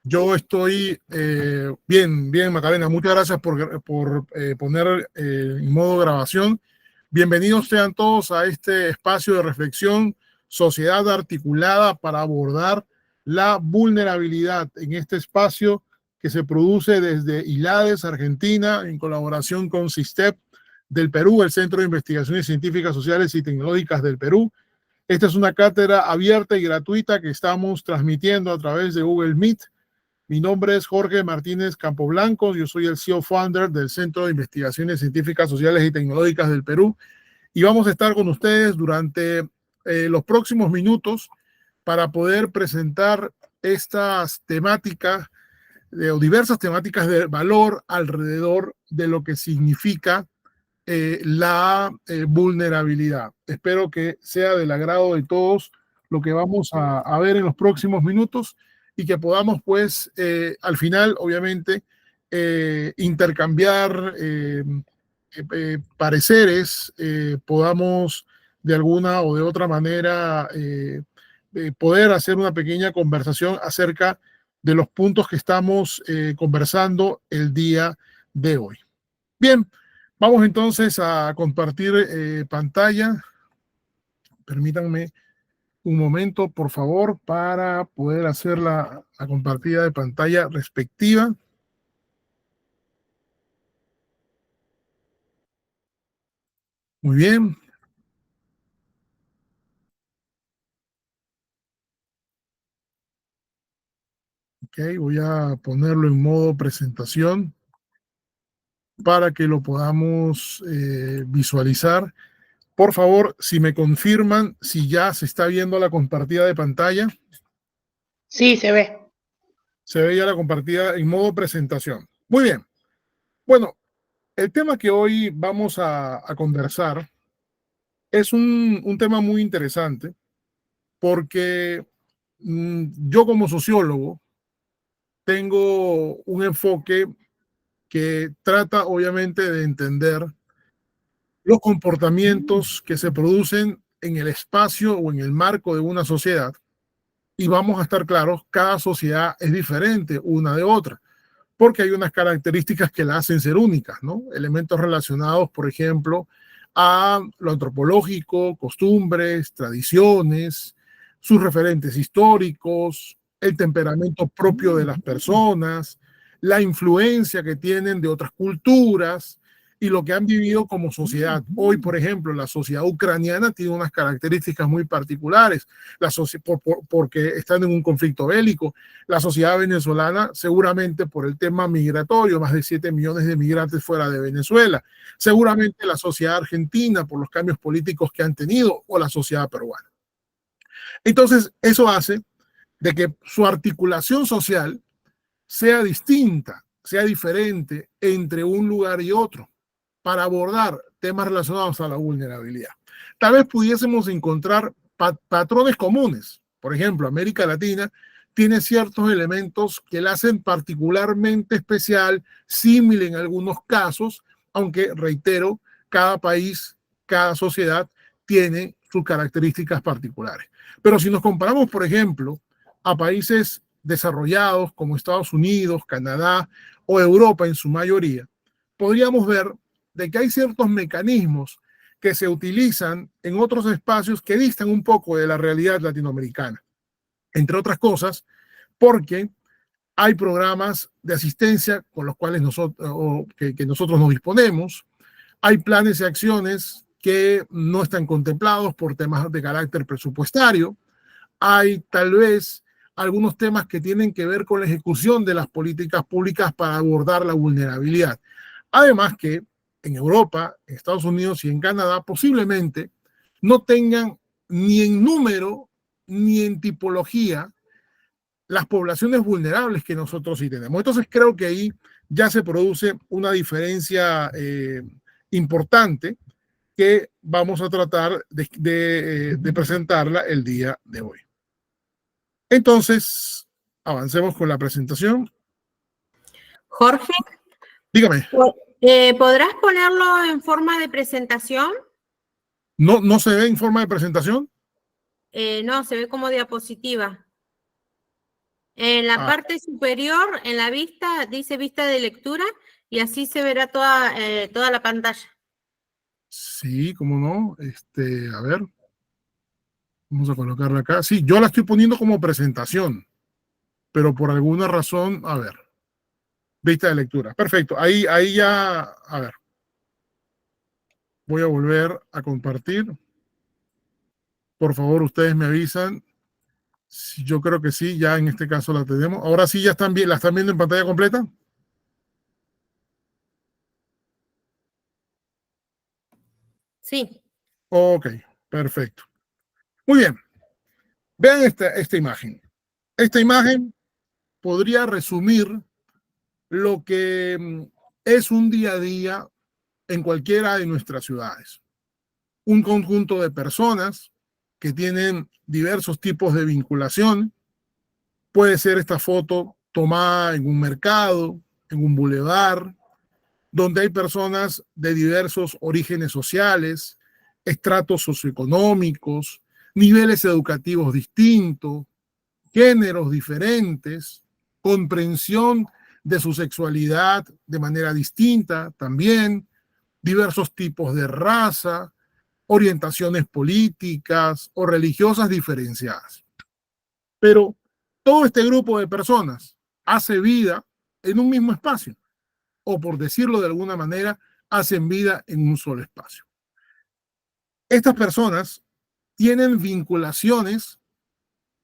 Yo estoy bien, Macarena. Muchas gracias por poner en modo grabación. Bienvenidos sean todos a este espacio de reflexión, sociedad articulada para abordar la vulnerabilidad en este espacio que se produce desde ILADES, Argentina, en colaboración con SISTEP del Perú, el Centro de Investigaciones Científicas, Sociales y Tecnológicas del Perú. Esta es una cátedra abierta y gratuita que estamos transmitiendo a través de Google Meet. Mi nombre es Jorge Martínez Campoblanco, yo soy el CEO Founder del Centro de Investigaciones Científicas, Sociales y Tecnológicas del Perú y vamos a estar con ustedes durante los próximos minutos para poder presentar estas temáticas o diversas temáticas de valor alrededor de lo que significa la vulnerabilidad. Espero que sea del agrado de todos lo que vamos a ver en los próximos minutos y que podamos, pues, al final, obviamente, intercambiar pareceres, podamos de alguna o de otra manera poder hacer una pequeña conversación acerca de los puntos que estamos conversando el día de hoy. Bien, vamos entonces a compartir pantalla. Permítanme un momento, por favor, para poder hacer la compartida de pantalla respectiva. Muy bien. Ok, voy a ponerlo en modo presentación para que lo podamos visualizar. Por favor, si me confirman si ya se está viendo la compartida de pantalla. Sí, se ve. Se ve ya la compartida en modo presentación. Muy bien. Bueno, el tema que hoy vamos a conversar es un tema muy interesante porque yo como sociólogo tengo un enfoque que trata obviamente de entender los comportamientos que se producen en el espacio o en el marco de una sociedad. Y vamos a estar claros, cada sociedad es diferente una de otra, porque hay unas características que la hacen ser únicas, ¿no? Elementos relacionados, por ejemplo, a lo antropológico, costumbres, tradiciones, sus referentes históricos, el temperamento propio de las personas, la influencia que tienen de otras culturas y lo que han vivido como sociedad. Hoy, por ejemplo, la sociedad ucraniana tiene unas características muy particulares, porque están en un conflicto bélico. La sociedad venezolana, seguramente por el tema migratorio, más de 7 millones de migrantes fuera de Venezuela. Seguramente la sociedad argentina, por los cambios políticos que han tenido, o la sociedad peruana. Entonces, eso hace de que su articulación social sea distinta, sea diferente entre un lugar y otro para abordar temas relacionados a la vulnerabilidad. Tal vez pudiésemos encontrar patrones comunes. Por ejemplo, América Latina tiene ciertos elementos que la hacen particularmente especial, similar en algunos casos, aunque, reitero, cada país, cada sociedad tiene sus características particulares. Pero si nos comparamos, por ejemplo, a países desarrollados como Estados Unidos, Canadá o Europa en su mayoría, podríamos ver de que hay ciertos mecanismos que se utilizan en otros espacios que distan un poco de la realidad latinoamericana. Entre otras cosas, porque hay programas de asistencia con los cuales que nosotros nos disponemos, hay planes y acciones que no están contemplados por temas de carácter presupuestario, hay tal vez algunos temas que tienen que ver con la ejecución de las políticas públicas para abordar la vulnerabilidad. Además que en Europa, en Estados Unidos y en Canadá posiblemente no tengan ni en número ni en tipología las poblaciones vulnerables que nosotros sí tenemos. Entonces creo que ahí ya se produce una diferencia importante que vamos a tratar de presentarla el día de hoy. Entonces, avancemos con la presentación. Jorge, dígame. ¿Podrás ponerlo en forma de presentación? ¿No se ve en forma de presentación? No, se ve como diapositiva. En la Ah, parte superior, en la vista, dice vista de lectura y así se verá toda la pantalla. sí, cómo no. A ver, vamos a colocarla acá. Sí, yo la estoy poniendo como presentación, pero por alguna razón, a ver, vista de lectura. Perfecto. Ahí ya, a ver, voy a volver a compartir. Por favor, ustedes me avisan. Yo creo que sí, ya en este caso la tenemos. Ahora sí, ya están bien, la están viendo en pantalla completa. Sí, Ok, perfecto. Muy bien. Vean esta imagen. Esta imagen podría resumir lo que es un día a día en cualquiera de nuestras ciudades. Un conjunto de personas que tienen diversos tipos de vinculación. Puede ser esta foto tomada en un mercado, en un bulevar, donde hay personas de diversos orígenes sociales, estratos socioeconómicos, niveles educativos distintos, géneros diferentes, comprensión de su sexualidad de manera distinta también, diversos tipos de raza, orientaciones políticas o religiosas diferenciadas. Pero todo este grupo de personas hace vida en un mismo espacio, o por decirlo de alguna manera, hacen vida en un solo espacio. Estas personas tienen vinculaciones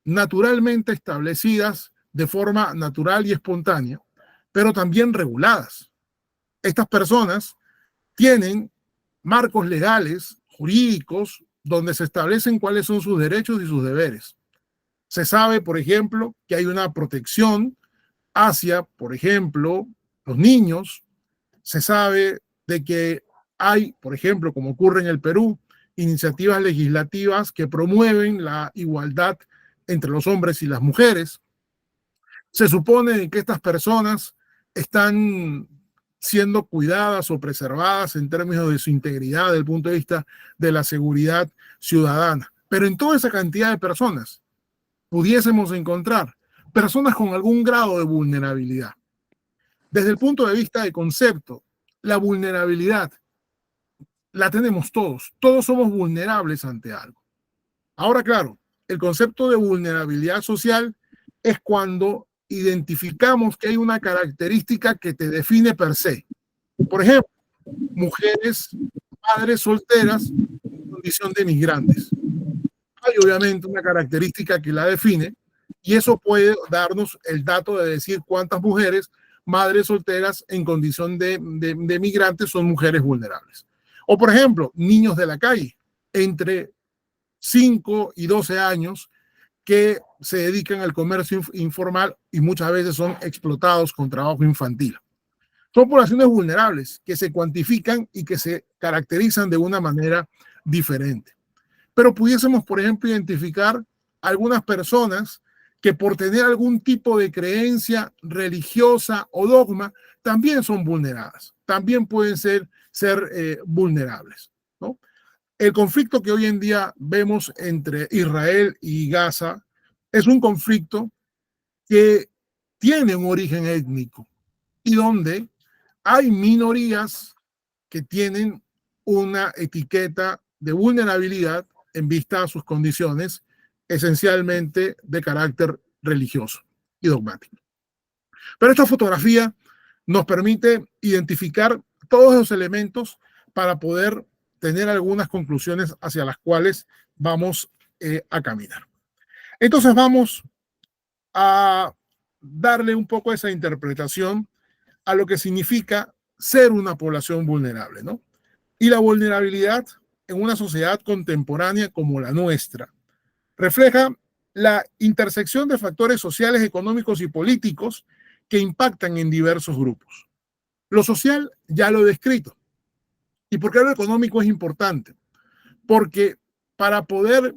naturalmente establecidas de forma natural y espontánea, pero también reguladas. Estas personas tienen marcos legales, jurídicos, donde se establecen cuáles son sus derechos y sus deberes. Se sabe, por ejemplo, que hay una protección hacia, por ejemplo, los niños. Se sabe de que hay, por ejemplo, como ocurre en el Perú, iniciativas legislativas que promueven la igualdad entre los hombres y las mujeres. Se supone que estas personas están siendo cuidadas o preservadas en términos de su integridad desde el punto de vista de la seguridad ciudadana. Pero en toda esa cantidad de personas pudiésemos encontrar personas con algún grado de vulnerabilidad. Desde el punto de vista de concepto, la vulnerabilidad la tenemos todos. Todos somos vulnerables ante algo. Ahora, claro, el concepto de vulnerabilidad social es cuando identificamos que hay una característica que te define per se. Por ejemplo, mujeres, madres solteras en condición de migrantes. Hay obviamente una característica que la define y eso puede darnos el dato de decir cuántas mujeres, madres solteras en condición de migrantes son mujeres vulnerables. O por ejemplo, niños de la calle, entre 5 y 12 años, que se dedican al comercio informal y muchas veces son explotados con trabajo infantil. Son poblaciones vulnerables que se cuantifican y que se caracterizan de una manera diferente. Pero pudiésemos, por ejemplo, identificar algunas personas que por tener algún tipo de creencia religiosa o dogma también son vulneradas, también pueden ser vulnerables, ¿no? El conflicto que hoy en día vemos entre Israel y Gaza es un conflicto que tiene un origen étnico y donde hay minorías que tienen una etiqueta de vulnerabilidad en vista a sus condiciones esencialmente de carácter religioso y dogmático. Pero esta fotografía nos permite identificar todos esos elementos para poder tener algunas conclusiones hacia las cuales vamos a caminar. Entonces vamos a darle un poco esa interpretación a lo que significa ser una población vulnerable, ¿no? Y la vulnerabilidad en una sociedad contemporánea como la nuestra refleja la intersección de factores sociales, económicos y políticos que impactan en diversos grupos. Lo social ya lo he descrito. ¿Y por qué lo económico es importante? Porque para poder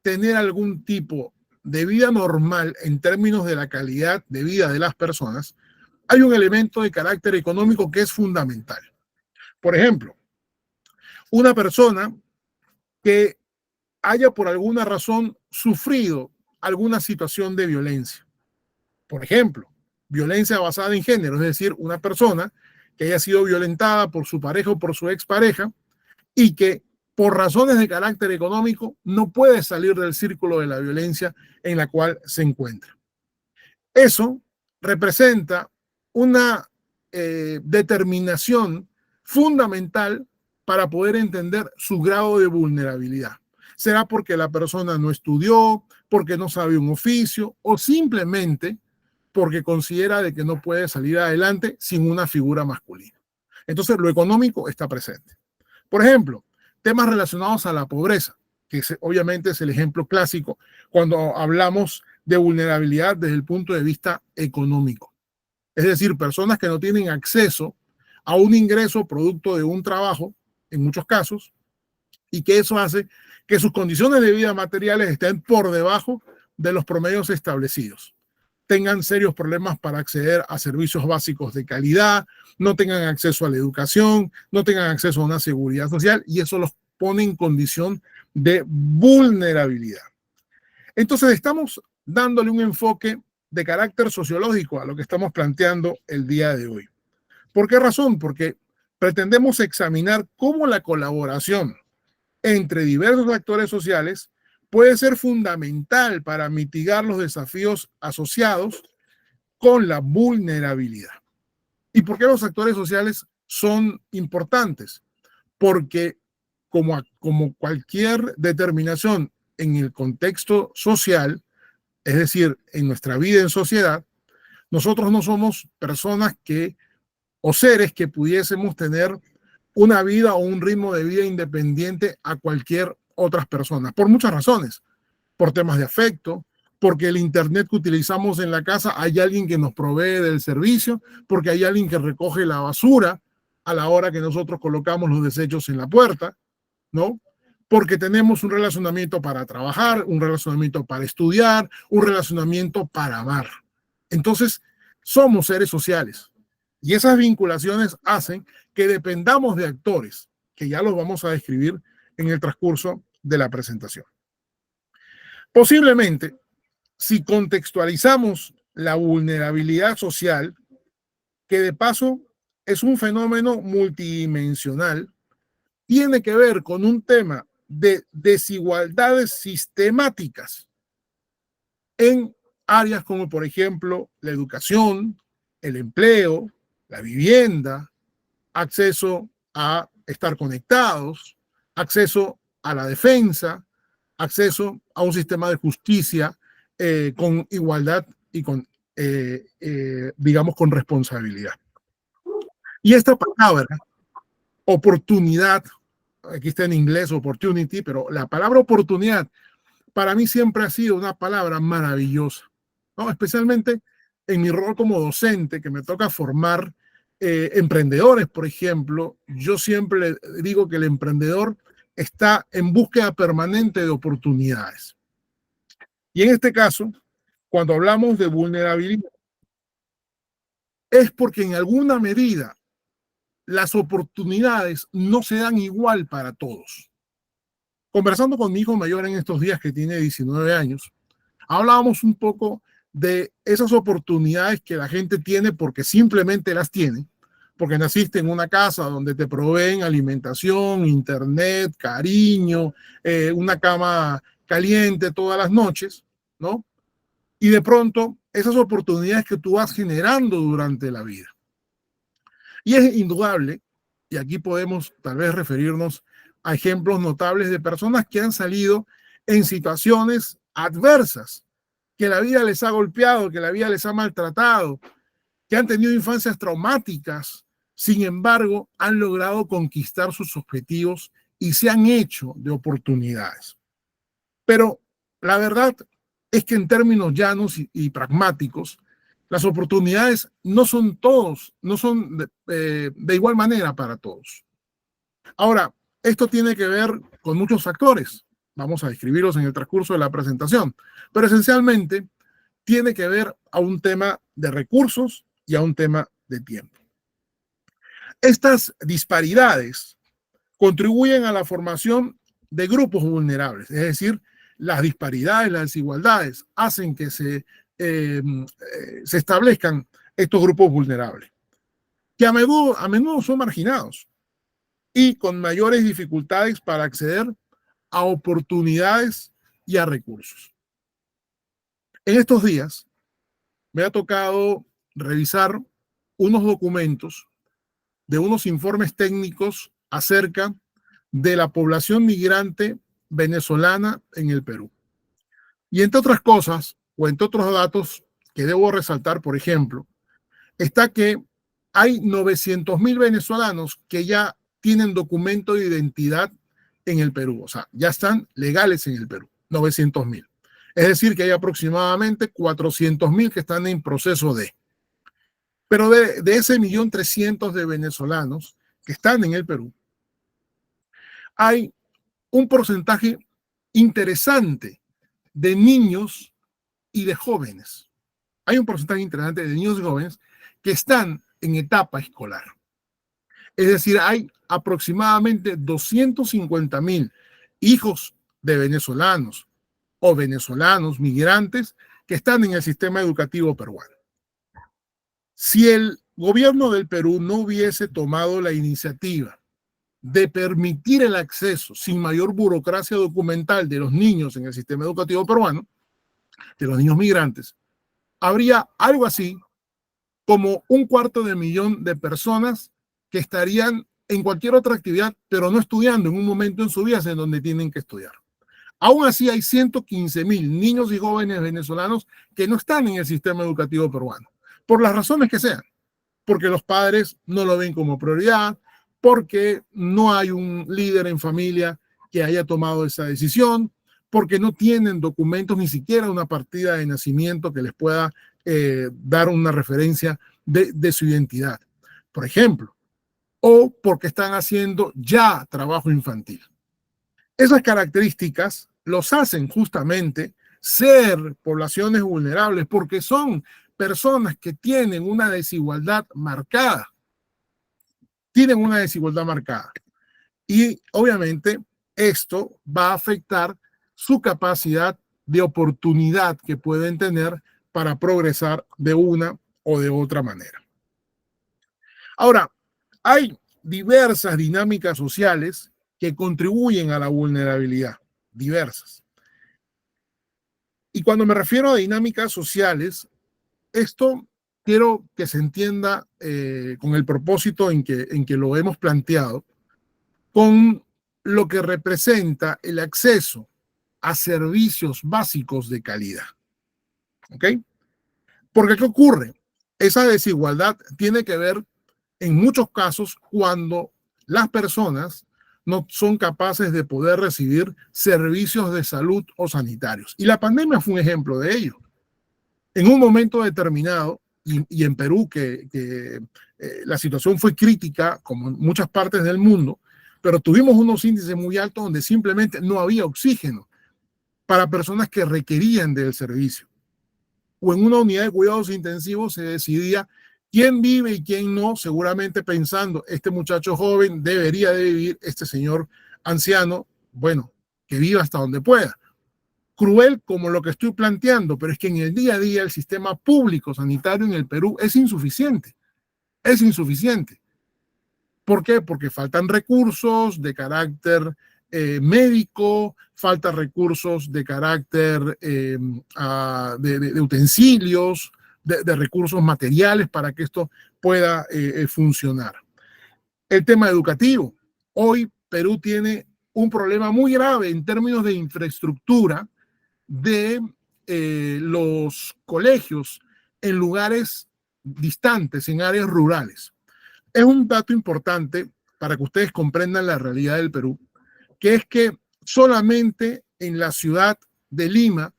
tener algún tipo de vida normal en términos de la calidad de vida de las personas, hay un elemento de carácter económico que es fundamental. Por ejemplo, una persona que haya por alguna razón sufrido alguna situación de violencia Por ejemplo, violencia basada en género, es decir, una persona que haya sido violentada por su pareja o por su expareja y que por razones de carácter económico no puede salir del círculo de la violencia en la cual se encuentra. Eso representa una determinación fundamental para poder entender su grado de vulnerabilidad. Será porque la persona no estudió, porque no sabe un oficio o simplemente porque considera de que no puede salir adelante sin una figura masculina. Entonces, lo económico está presente. Por ejemplo, temas relacionados a la pobreza, que obviamente es el ejemplo clásico cuando hablamos de vulnerabilidad desde el punto de vista económico. Es decir, personas que no tienen acceso a un ingreso producto de un trabajo, en muchos casos, y que eso hace que sus condiciones de vida materiales estén por debajo de los promedios establecidos. Tengan serios problemas para acceder a servicios básicos de calidad, no tengan acceso a la educación, no tengan acceso a una seguridad social, y eso los pone en condición de vulnerabilidad. Entonces estamos dándole un enfoque de carácter sociológico a lo que estamos planteando el día de hoy. ¿Por qué razón? Porque pretendemos examinar cómo la colaboración entre diversos actores sociales puede ser fundamental para mitigar los desafíos asociados con la vulnerabilidad. ¿Y por qué los actores sociales son importantes? Porque como cualquier determinación en el contexto social, es decir, en nuestra vida en sociedad, nosotros no somos personas o seres que pudiésemos tener una vida o un ritmo de vida independiente a cualquier otras personas, por muchas razones, por temas de afecto, porque el internet que utilizamos en la casa hay alguien que nos provee del servicio, porque hay alguien que recoge la basura a la hora que nosotros colocamos los desechos en la puerta, ¿no? Porque tenemos un relacionamiento para trabajar, un relacionamiento para estudiar, un relacionamiento para amar. Entonces, somos seres sociales y esas vinculaciones hacen que dependamos de actores, que ya los vamos a describir en el transcurso de la presentación. Posiblemente, si contextualizamos la vulnerabilidad social, que de paso es un fenómeno multidimensional, tiene que ver con un tema de desigualdades sistemáticas en áreas como, por ejemplo, la educación, el empleo, la vivienda, acceso a estar conectados, acceso a la defensa, acceso a un sistema de justicia con igualdad y digamos, con responsabilidad. Y esta palabra, oportunidad, aquí está en inglés opportunity, pero la palabra oportunidad para mí siempre ha sido una palabra maravillosa, ¿no? Especialmente en mi rol como docente, que me toca formar emprendedores, por ejemplo. Yo siempre digo que el emprendedor está en búsqueda permanente de oportunidades. Y en este caso, cuando hablamos de vulnerabilidad, es porque en alguna medida las oportunidades no se dan igual para todos. Conversando con mi hijo mayor en estos días, que tiene 19 años, hablábamos un poco de esas oportunidades que la gente tiene porque simplemente las tiene, porque naciste en una casa donde te proveen alimentación, internet, cariño, una cama caliente todas las noches, ¿no? Y de pronto, esas oportunidades que tú vas generando durante la vida. Y es indudable, y aquí podemos tal vez referirnos a ejemplos notables de personas que han salido en situaciones adversas, que la vida les ha golpeado, que la vida les ha maltratado, que han tenido infancias traumáticas, sin embargo, han logrado conquistar sus objetivos y se han hecho de oportunidades. Pero la verdad es que en términos llanos y pragmáticos, las oportunidades no son de igual manera para todos. Ahora, esto tiene que ver con muchos factores. Vamos a describirlos en el transcurso de la presentación, pero esencialmente tiene que ver a un tema de recursos y a un tema de tiempo. Estas disparidades contribuyen a la formación de grupos vulnerables, es decir, las disparidades, las desigualdades hacen que se se establezcan estos grupos vulnerables, que a menudo son marginados y con mayores dificultades para acceder a oportunidades y a recursos. En estos días me ha tocado revisar unos documentos de unos informes técnicos acerca de la población migrante venezolana en el Perú. Y entre otras cosas, o entre otros datos que debo resaltar, por ejemplo, está que hay 900.000 venezolanos que ya tienen documento de identidad en el Perú, o sea, ya están legales en el Perú, 900.000. Es decir, que hay aproximadamente 400.000 que están en proceso de. Pero de ese 1.300.000 de venezolanos que están en el Perú, hay un porcentaje interesante de niños y de jóvenes. Hay un porcentaje interesante de niños y jóvenes que están en etapa escolar. Es decir, hay aproximadamente 250.000 hijos de venezolanos o venezolanos migrantes que están en el sistema educativo peruano. Si el gobierno del Perú no hubiese tomado la iniciativa de permitir el acceso sin mayor burocracia documental de los niños en el sistema educativo peruano, de los niños migrantes, habría algo así como 250.000 de personas que estarían en cualquier otra actividad, pero no estudiando en un momento en su vida en donde tienen que estudiar. Aún así hay 115.000 niños y jóvenes venezolanos que no están en el sistema educativo peruano, por las razones que sean, porque los padres no lo ven como prioridad, porque no hay un líder en familia que haya tomado esa decisión, porque no tienen documentos, ni siquiera una partida de nacimiento que les pueda dar una referencia de su identidad, por ejemplo, o porque están haciendo ya trabajo infantil. Esas características los hacen justamente ser poblaciones vulnerables porque son personas que tienen una desigualdad marcada. Tienen una desigualdad marcada. Y obviamente esto va a afectar su capacidad de oportunidad que pueden tener para progresar de una o de otra manera. Ahora, hay diversas dinámicas sociales que contribuyen a la vulnerabilidad, diversas. Y cuando me refiero a dinámicas sociales, esto quiero que se entienda con el propósito en que lo hemos planteado, con lo que representa el acceso a servicios básicos de calidad. ¿Ok? Porque ¿qué ocurre? Esa desigualdad tiene que ver en muchos casos cuando las personas no son capaces de poder recibir servicios de salud o sanitarios. Y la pandemia fue un ejemplo de ello. En un momento determinado, y en Perú, que la situación fue crítica, como en muchas partes del mundo, pero tuvimos unos índices muy altos donde simplemente no había oxígeno para personas que requerían del servicio. O en una unidad de cuidados intensivos se decidía quién vive y quién no, seguramente pensando, este muchacho joven debería de vivir, este señor anciano, bueno, que viva hasta donde pueda. Cruel como lo que estoy planteando, pero es que en el día a día el sistema público sanitario en el Perú es insuficiente. Es insuficiente. ¿Por qué? Porque faltan recursos de carácter médico, faltan recursos de carácter de utensilios, de recursos materiales para que esto pueda funcionar. El tema educativo. Hoy Perú tiene un problema muy grave en términos de infraestructura de los colegios en lugares distantes, en áreas rurales. Es un dato importante para que ustedes comprendan la realidad del Perú, que es que solamente en la ciudad de Lima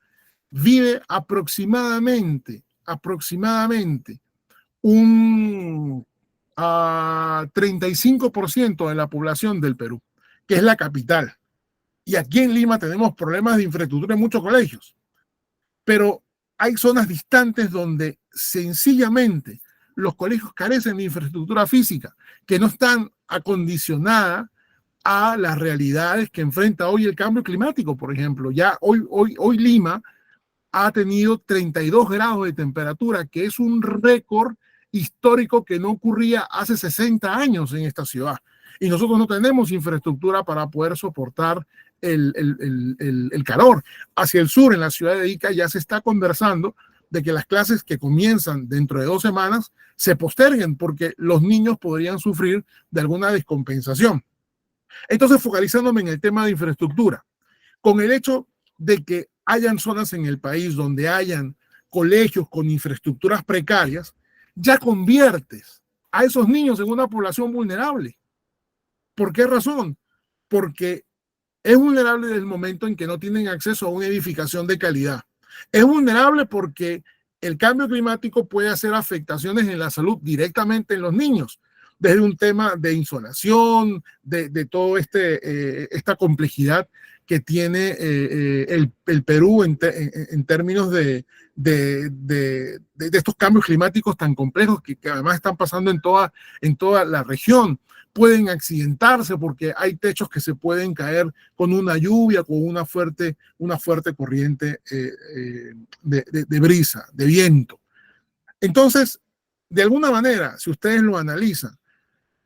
vive aproximadamente un 35% de la población del Perú, que es la capital. Y aquí en Lima tenemos problemas de infraestructura en muchos colegios, pero hay zonas distantes donde sencillamente los colegios carecen de infraestructura física, que no están acondicionada a las realidades que enfrenta hoy el cambio climático, por ejemplo. Ya hoy Lima ha tenido 32 grados de temperatura, que es un récord histórico que no ocurría hace 60 años en esta ciudad. Y nosotros no tenemos infraestructura para poder soportar el calor. Hacia el sur, en la ciudad de Ica, ya se está conversando de que las clases que comienzan dentro de 2 semanas se posterguen porque los niños podrían sufrir de alguna descompensación. Entonces, focalizándome en el tema de infraestructura, con el hecho de que hayan zonas en el país donde hayan colegios con infraestructuras precarias, ya conviertes a esos niños en una población vulnerable. ¿Por qué razón? Porque es vulnerable desde el momento en que no tienen acceso a una edificación de calidad. Es vulnerable porque el cambio climático puede hacer afectaciones en la salud directamente en los niños, desde un tema de insolación, de todo esta complejidad que tiene el Perú en términos de estos cambios climáticos tan complejos que además están pasando en toda la región. Pueden accidentarse porque hay techos que se pueden caer con una lluvia, con una fuerte corriente de brisa, de viento. Entonces, de alguna manera, si ustedes lo analizan,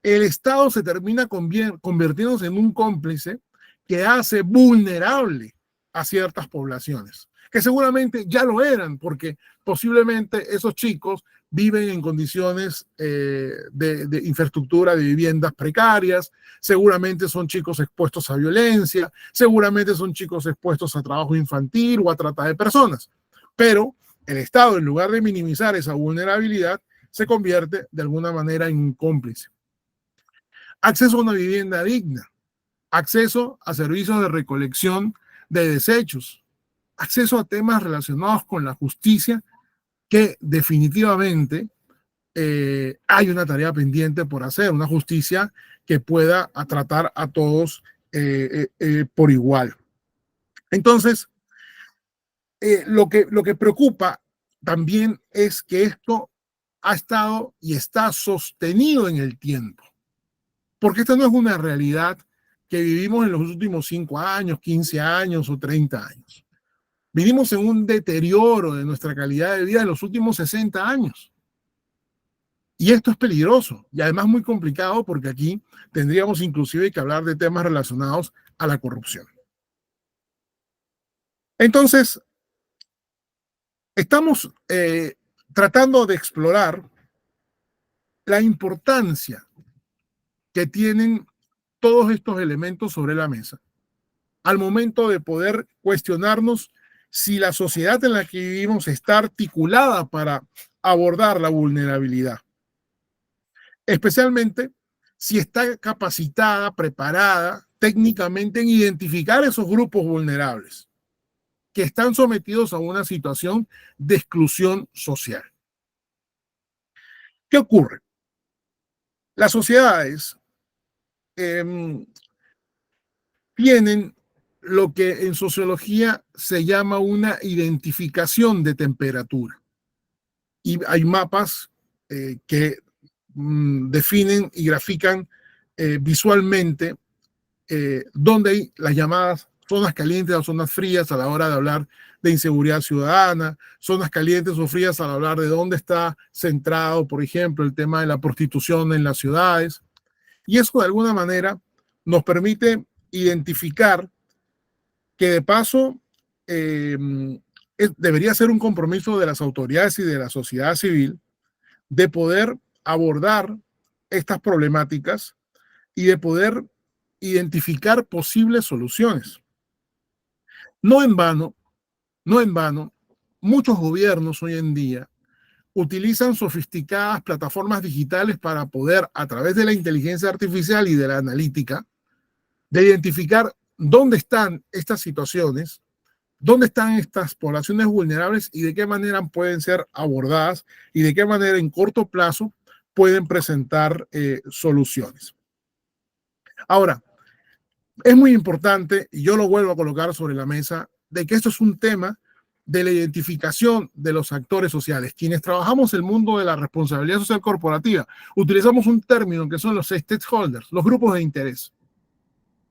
el Estado se termina convirtiéndose en un cómplice que hace vulnerable a ciertas poblaciones, que seguramente ya lo eran, porque posiblemente esos chicos viven en condiciones de infraestructura de viviendas precarias, seguramente son chicos expuestos a violencia, seguramente son chicos expuestos a trabajo infantil o a trata de personas, pero el Estado, en lugar de minimizar esa vulnerabilidad, se convierte de alguna manera en un cómplice. Acceso a una vivienda digna, acceso a servicios de recolección de desechos, acceso a temas relacionados con la justicia, que definitivamente hay una tarea pendiente por hacer, una justicia que pueda tratar a todos por igual. Entonces, lo que preocupa también es que esto ha estado y está sostenido en el tiempo, porque esta no es una realidad que vivimos en los últimos 5 años, 15 años o 30 años. Vivimos en un deterioro de nuestra calidad de vida en los últimos 60 años. Y esto es peligroso y además muy complicado porque aquí tendríamos inclusive que hablar de temas relacionados a la corrupción. Entonces, estamos tratando de explorar la importancia que tienen todos estos elementos sobre la mesa al momento de poder cuestionarnos si la sociedad en la que vivimos está articulada para abordar la vulnerabilidad, especialmente si está capacitada, preparada técnicamente en identificar esos grupos vulnerables que están sometidos a una situación de exclusión social. ¿Qué ocurre? Las sociedades tienen lo que en sociología se llama una identificación de temperatura. Y hay mapas que definen y grafican visualmente dónde hay las llamadas zonas calientes o zonas frías a la hora de hablar de inseguridad ciudadana, zonas calientes o frías al hablar de dónde está centrado, por ejemplo, el tema de la prostitución en las ciudades. Y eso de alguna manera nos permite identificar que de paso debería ser un compromiso de las autoridades y de la sociedad civil de poder abordar estas problemáticas y de poder identificar posibles soluciones. No en vano, muchos gobiernos hoy en día utilizan sofisticadas plataformas digitales para poder, a través de la inteligencia artificial y de la analítica, de identificar dónde están estas situaciones, dónde están estas poblaciones vulnerables y de qué manera pueden ser abordadas y de qué manera en corto plazo pueden presentar soluciones. Ahora, es muy importante, y yo lo vuelvo a colocar sobre la mesa, de que esto es un tema de la identificación de los actores sociales. Quienes trabajamos el mundo de la responsabilidad social corporativa, utilizamos un término que son los stakeholders, los grupos de interés.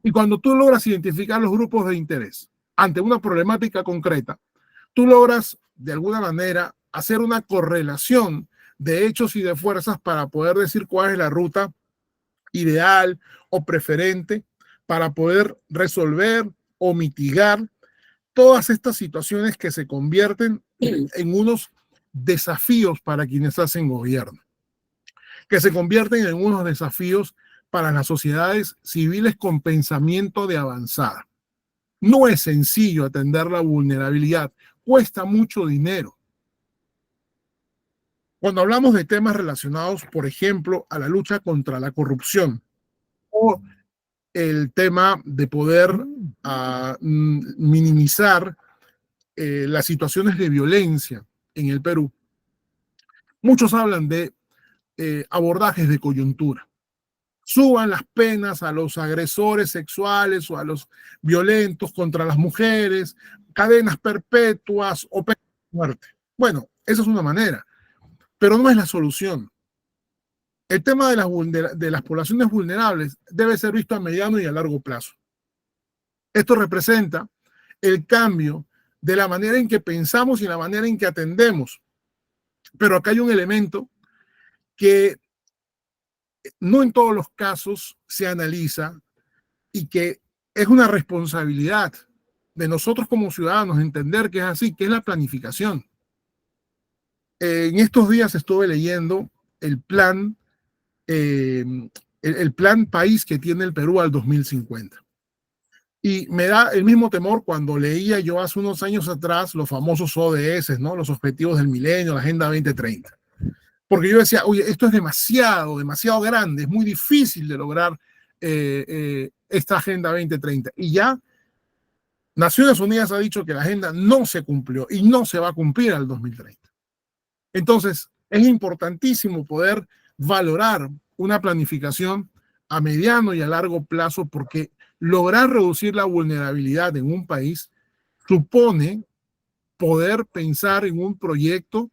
Y cuando tú logras identificar los grupos de interés ante una problemática concreta, tú logras de alguna manera hacer una correlación de hechos y de fuerzas para poder decir cuál es la ruta ideal o preferente para poder resolver o mitigar todas estas situaciones que se convierten en unos desafíos para quienes hacen gobierno, que se convierten en unos desafíos para las sociedades civiles con pensamiento de avanzada. No es sencillo atender la vulnerabilidad, cuesta mucho dinero. Cuando hablamos de temas relacionados, por ejemplo, a la lucha contra la corrupción o el tema de poder minimizar las situaciones de violencia en el Perú, muchos hablan de abordajes de coyuntura. Suban las penas a los agresores sexuales o a los violentos contra las mujeres, cadenas perpetuas o pena de muerte. Bueno, esa es una manera, pero no es la solución. El tema de las poblaciones vulnerables debe ser visto a mediano y a largo plazo. Esto representa el cambio de la manera en que pensamos y la manera en que atendemos. Pero acá hay un elemento que no en todos los casos se analiza y que es una responsabilidad de nosotros como ciudadanos entender que es así, que es la planificación. En estos días estuve leyendo el plan país que tiene el Perú al 2050. Y me da el mismo temor cuando leía yo hace unos años atrás los famosos ODS, ¿no? Los Objetivos del Milenio, la Agenda 2030. Porque yo decía, oye, esto es demasiado grande, es muy difícil de lograr esta Agenda 2030. Y ya Naciones Unidas ha dicho que la agenda no se cumplió y no se va a cumplir al 2030. Entonces, es importantísimo poder valorar una planificación a mediano y a largo plazo, porque lograr reducir la vulnerabilidad en un país supone poder pensar en un proyecto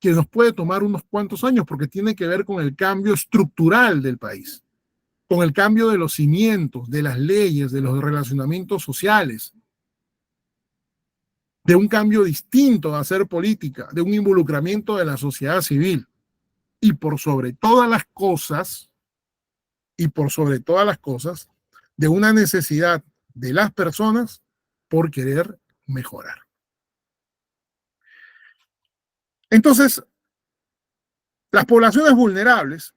que nos puede tomar unos cuantos años, porque tiene que ver con el cambio estructural del país, con el cambio de los cimientos, de las leyes, de los relacionamientos sociales, de un cambio distinto de hacer política, de un involucramiento de la sociedad civil. Y por sobre todas las cosas, de una necesidad de las personas por querer mejorar. Entonces, las poblaciones vulnerables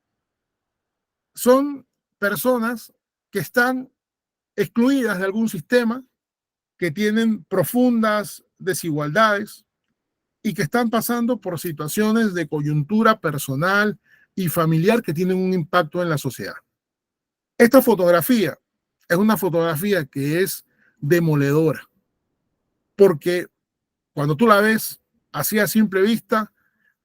son personas que están excluidas de algún sistema, que tienen profundas desigualdades y que están pasando por situaciones de coyuntura personal y familiar que tienen un impacto en la sociedad. Esta fotografía es una fotografía que es demoledora, porque cuando tú la ves así a simple vista,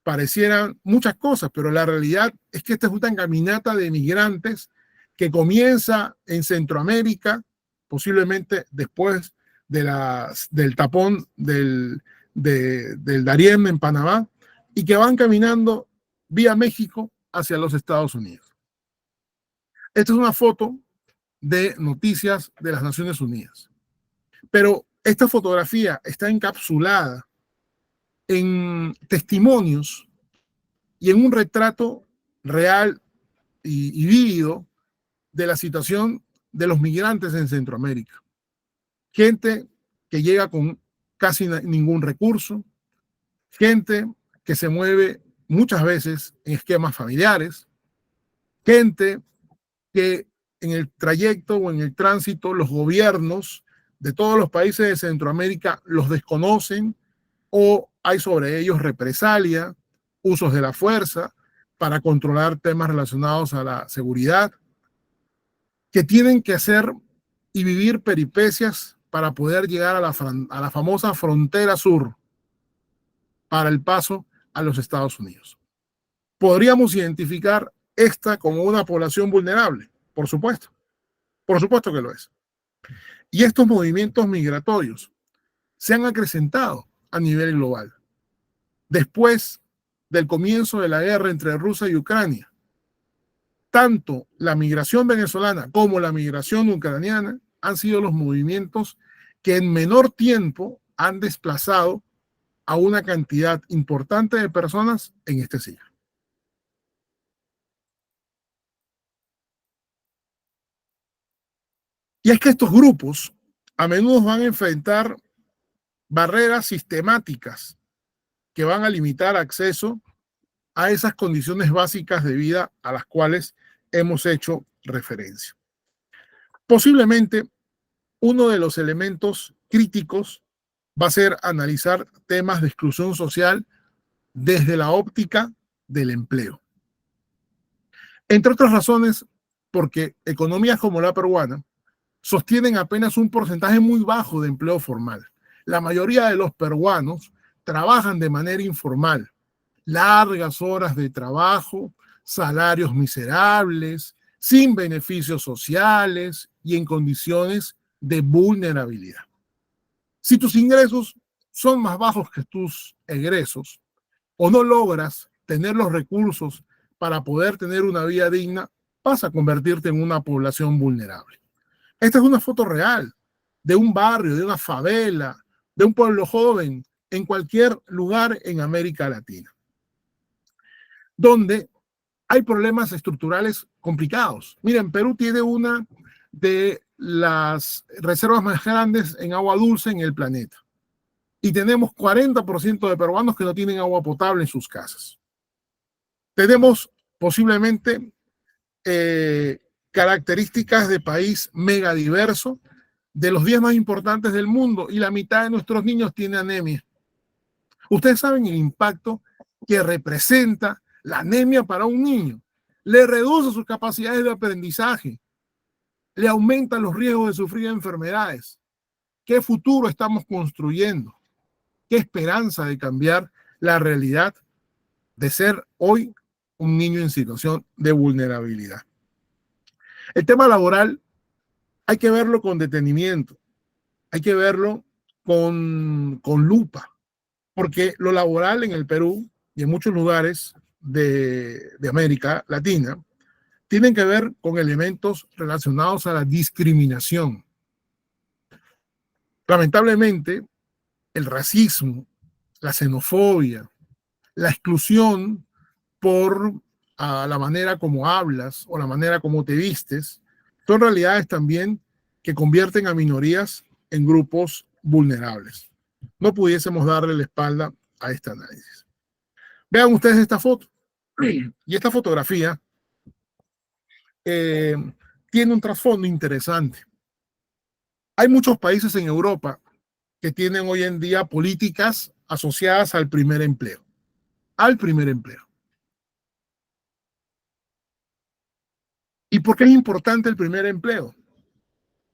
parecieran muchas cosas, pero la realidad es que esta es una caminata de migrantes que comienza en Centroamérica, posiblemente después del tapón del Darién en Panamá, y que van caminando vía México hacia los Estados Unidos. Esta es una foto de Noticias de las Naciones Unidas. Pero esta fotografía está encapsulada en testimonios y en un retrato real y vívido de la situación de los migrantes en Centroamérica. Gente que llega con casi ningún recurso, gente que se mueve muchas veces en esquemas familiares, gente que en el trayecto o en el tránsito los gobiernos de todos los países de Centroamérica los desconocen o hay sobre ellos represalia, usos de la fuerza para controlar temas relacionados a la seguridad, que tienen que hacer y vivir peripecias para poder llegar a la famosa frontera sur para el paso a los Estados Unidos. ¿Podríamos identificar esta como una población vulnerable? Por supuesto que lo es. Y estos movimientos migratorios se han acrecentado a nivel global. Después del comienzo de la guerra entre Rusia y Ucrania, tanto la migración venezolana como la migración ucraniana han sido los movimientos que en menor tiempo han desplazado a una cantidad importante de personas en este siglo. Y es que estos grupos a menudo van a enfrentar barreras sistemáticas que van a limitar acceso a esas condiciones básicas de vida a las cuales hemos hecho referencia. Posiblemente uno de los elementos críticos va a ser analizar temas de exclusión social desde la óptica del empleo. Entre otras razones, porque economías como la peruana sostienen apenas un porcentaje muy bajo de empleo formal. La mayoría de los peruanos trabajan de manera informal, largas horas de trabajo, salarios miserables, sin beneficios sociales y en condiciones de vulnerabilidad. Si tus ingresos son más bajos que tus egresos o no logras tener los recursos para poder tener una vida digna, vas a convertirte en una población vulnerable. Esta es una foto real de un barrio, de una favela, de un pueblo joven en cualquier lugar en América Latina, donde hay problemas estructurales complicados. Miren, Perú tiene una de las reservas más grandes en agua dulce en el planeta. Y tenemos 40% de peruanos que no tienen agua potable en sus casas. Tenemos posiblemente características de país megadiverso, de los 10 más importantes del mundo, y la mitad de nuestros niños tiene anemia. Ustedes saben el impacto que representa la anemia para un niño. Le reduce sus capacidades de aprendizaje, le aumenta los riesgos de sufrir enfermedades. ¿Qué futuro estamos construyendo? ¿Qué esperanza de cambiar la realidad de ser hoy un niño en situación de vulnerabilidad? El tema laboral hay que verlo con detenimiento, hay que verlo con lupa, porque lo laboral en el Perú y en muchos lugares de América Latina tienen que ver con elementos relacionados a la discriminación. Lamentablemente, el racismo, la xenofobia, la exclusión por la manera como hablas o la manera como te vistes, son realidades también que convierten a minorías en grupos vulnerables. No pudiésemos darle la espalda a este análisis. Vean ustedes esta foto. Y esta fotografía tiene un trasfondo interesante. Hay muchos países en Europa que tienen hoy en día políticas asociadas al primer empleo. Al primer empleo. ¿Y por qué es importante el primer empleo?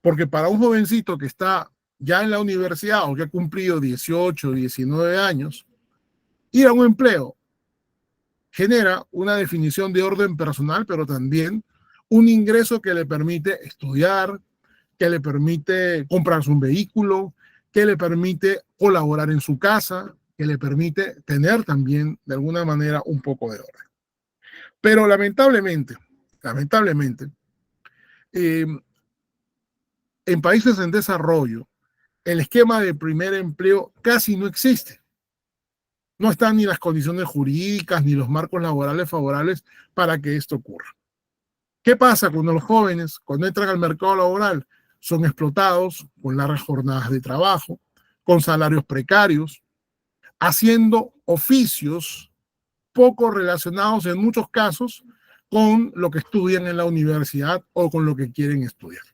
Porque para un jovencito que está ya en la universidad o que ha cumplido 18, 19 años, ir a un empleo genera una definición de orden personal, pero también un ingreso que le permite estudiar, que le permite comprarse un vehículo, que le permite colaborar en su casa, que le permite tener también de alguna manera un poco de orden. Pero lamentablemente, en países en desarrollo, el esquema de primer empleo casi no existe. No están ni las condiciones jurídicas ni los marcos laborales favorables para que esto ocurra. ¿Qué pasa cuando los jóvenes, cuando entran al mercado laboral, son explotados con largas jornadas de trabajo, con salarios precarios, haciendo oficios poco relacionados en muchos casos con lo que estudian en la universidad o con lo que quieren estudiar?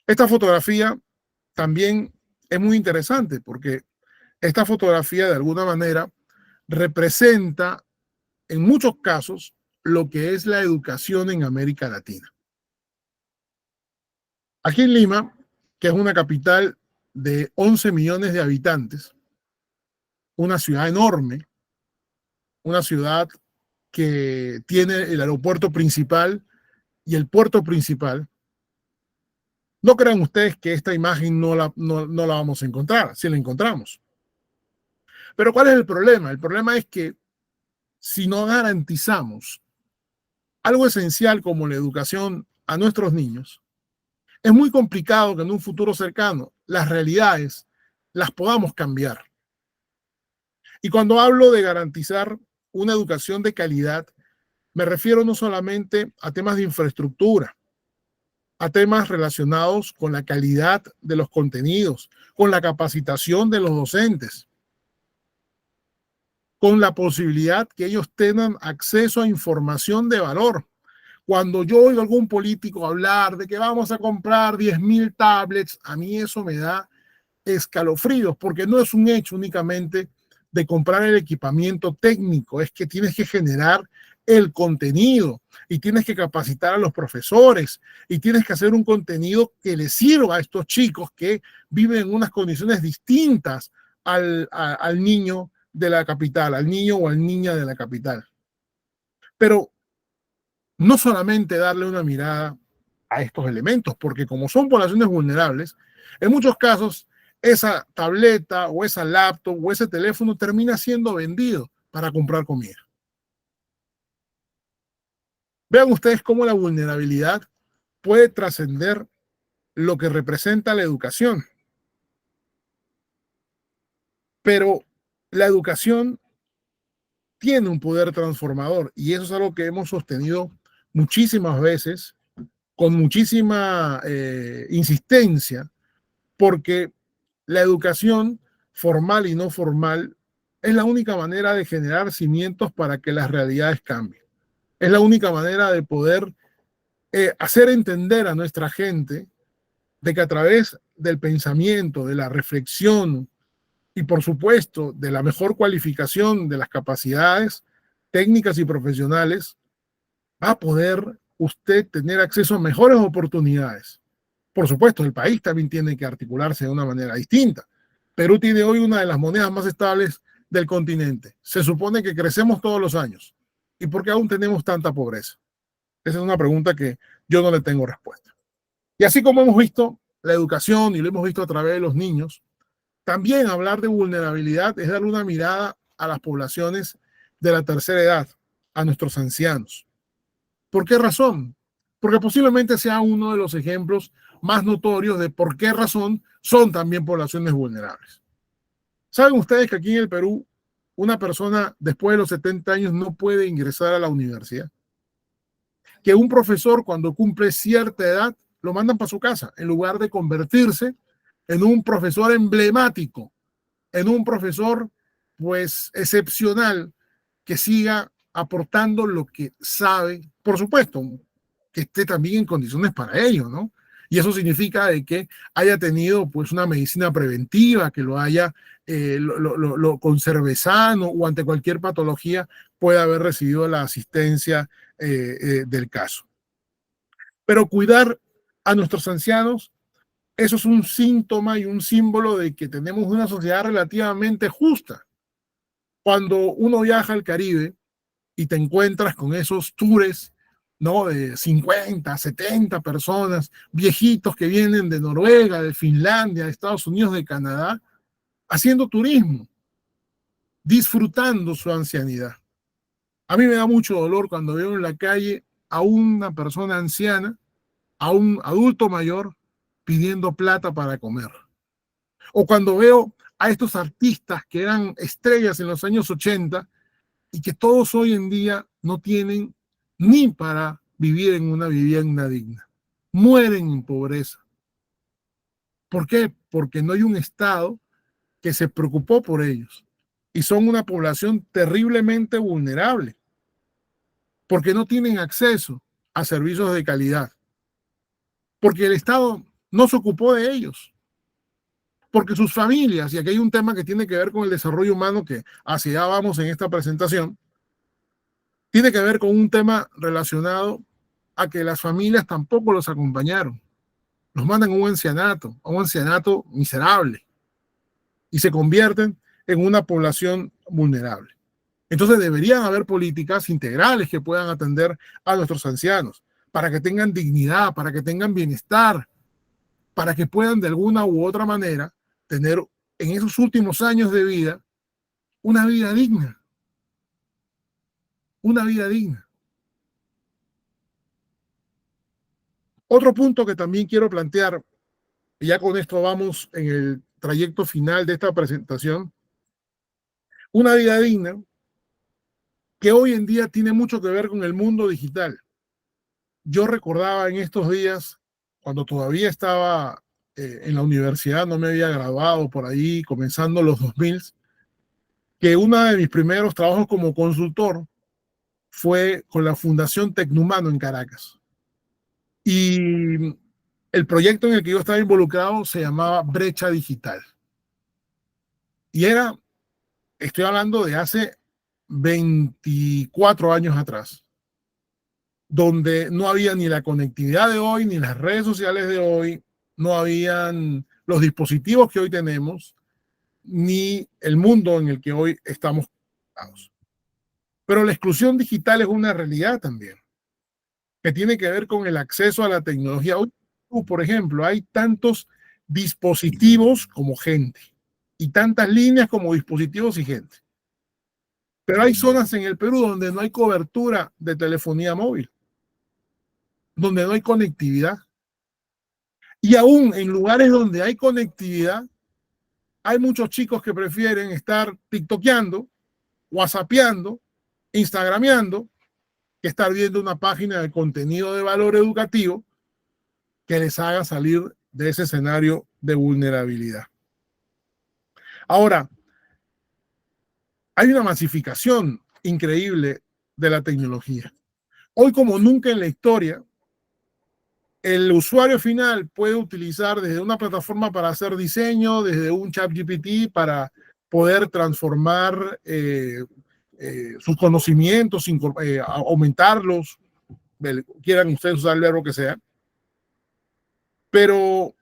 Esta fotografía también es muy interesante porque esta fotografía de alguna manera representa en muchos casos lo que es la educación en América Latina. Aquí en Lima, que es una capital de 11 millones de habitantes, una ciudad enorme, una ciudad que tiene el aeropuerto principal y el puerto principal, no crean ustedes que esta imagen no la vamos a encontrar, si la encontramos. Pero ¿cuál es el problema? El problema es que si no garantizamos algo esencial como la educación a nuestros niños, es muy complicado que en un futuro cercano las realidades las podamos cambiar. Y cuando hablo de garantizar una educación de calidad, me refiero no solamente a temas de infraestructura, a temas relacionados con la calidad de los contenidos, con la capacitación de los docentes, con la posibilidad que ellos tengan acceso a información de valor. Cuando yo oigo a algún político hablar de que vamos a comprar 10.000 tablets, a mí eso me da escalofríos, porque no es un hecho únicamente de comprar el equipamiento técnico, es que tienes que generar el contenido y tienes que capacitar a los profesores y tienes que hacer un contenido que le sirva a estos chicos que viven en unas condiciones distintas al niño de la capital, al niño o al niña de la capital. Pero no solamente darle una mirada a estos elementos, porque como son poblaciones vulnerables, en muchos casos esa tableta o esa laptop o ese teléfono termina siendo vendido para comprar comida. Vean ustedes cómo la vulnerabilidad puede trascender lo que representa la educación. Pero la educación tiene un poder transformador y eso es algo que hemos sostenido muchísimas veces con muchísima insistencia, porque la educación formal y no formal es la única manera de generar cimientos para que las realidades cambien. Es la única manera de poder hacer entender a nuestra gente de que a través del pensamiento, de la reflexión y por supuesto de la mejor cualificación de las capacidades técnicas y profesionales, va a poder usted tener acceso a mejores oportunidades. Por supuesto, el país también tiene que articularse de una manera distinta. Perú tiene hoy una de las monedas más estables del continente. Se supone que crecemos todos los años. ¿Y por qué aún tenemos tanta pobreza? Esa es una pregunta que yo no le tengo respuesta. Y así como hemos visto la educación y lo hemos visto a través de los niños, también hablar de vulnerabilidad es darle una mirada a las poblaciones de la tercera edad, a nuestros ancianos. ¿Por qué razón? Porque posiblemente sea uno de los ejemplos más notorios de por qué razón son también poblaciones vulnerables. ¿Saben ustedes que aquí en el Perú una persona después de los 70 años no puede ingresar a la universidad? Que un profesor cuando cumple cierta edad lo mandan para su casa en lugar de convertirse en un profesor emblemático, en un profesor pues excepcional que siga aportando lo que sabe, por supuesto, que esté también en condiciones para ello, ¿no? Y eso significa de que haya tenido pues una medicina preventiva, que lo haya, lo conserve sano o ante cualquier patología pueda haber recibido la asistencia del caso. Pero cuidar a nuestros ancianos, eso es un síntoma y un símbolo de que tenemos una sociedad relativamente justa. Cuando uno viaja al Caribe y te encuentras con esos tours, ¿no? De 50, 70 personas, viejitos que vienen de Noruega, de Finlandia, de Estados Unidos, de Canadá, haciendo turismo, disfrutando su ancianidad. A mí me da mucho dolor cuando veo en la calle a una persona anciana, a un adulto mayor, pidiendo plata para comer. O cuando veo a estos artistas que eran estrellas en los años 80 y que todos hoy en día no tienen ni para vivir en una vivienda digna. Mueren en pobreza. ¿Por qué? Porque no hay un Estado que se preocupó por ellos. Y son una población terriblemente vulnerable. Porque no tienen acceso a servicios de calidad. Porque el Estado no se ocupó de ellos. Porque sus familias, y aquí hay un tema que tiene que ver con el desarrollo humano, que hacia allá vamos en esta presentación, tiene que ver con un tema relacionado a que las familias tampoco los acompañaron. Los mandan a un ancianato miserable, y se convierten en una población vulnerable. Entonces deberían haber políticas integrales que puedan atender a nuestros ancianos, para que tengan dignidad, para que tengan bienestar, para que puedan de alguna u otra manera tener en esos últimos años de vida una vida digna. Una vida digna. Otro punto que también quiero plantear, y ya con esto vamos en el trayecto final de esta presentación, una vida digna que hoy en día tiene mucho que ver con el mundo digital. Yo recordaba en estos días, cuando todavía estaba en la universidad, no me había graduado por ahí, comenzando los 2000, que uno de mis primeros trabajos como consultor fue con la Fundación Tecnumano en Caracas. Y el proyecto en el que yo estaba involucrado se llamaba Brecha Digital. Y estoy hablando de hace 24 años atrás, donde no había ni la conectividad de hoy, ni las redes sociales de hoy, no habían los dispositivos que hoy tenemos, ni el mundo en el que hoy estamos. Pero la exclusión digital es una realidad también, que tiene que ver con el acceso a la tecnología. Hoy, por ejemplo, hay tantos dispositivos como gente, y tantas líneas como dispositivos y gente. Pero hay zonas en el Perú donde no hay cobertura de telefonía móvil, donde no hay conectividad. Y aún en lugares donde hay conectividad, hay muchos chicos que prefieren estar tiktokeando, whatsappeando, instagrameando, que estar viendo una página de contenido de valor educativo que les haga salir de ese escenario de vulnerabilidad. Ahora, hay una masificación increíble de la tecnología. Hoy, como nunca en la historia, el usuario final puede utilizar desde una plataforma para hacer diseño, desde un ChatGPT para poder transformar sus conocimientos, aumentarlos, quieran ustedes usar el verbo que sea. Pero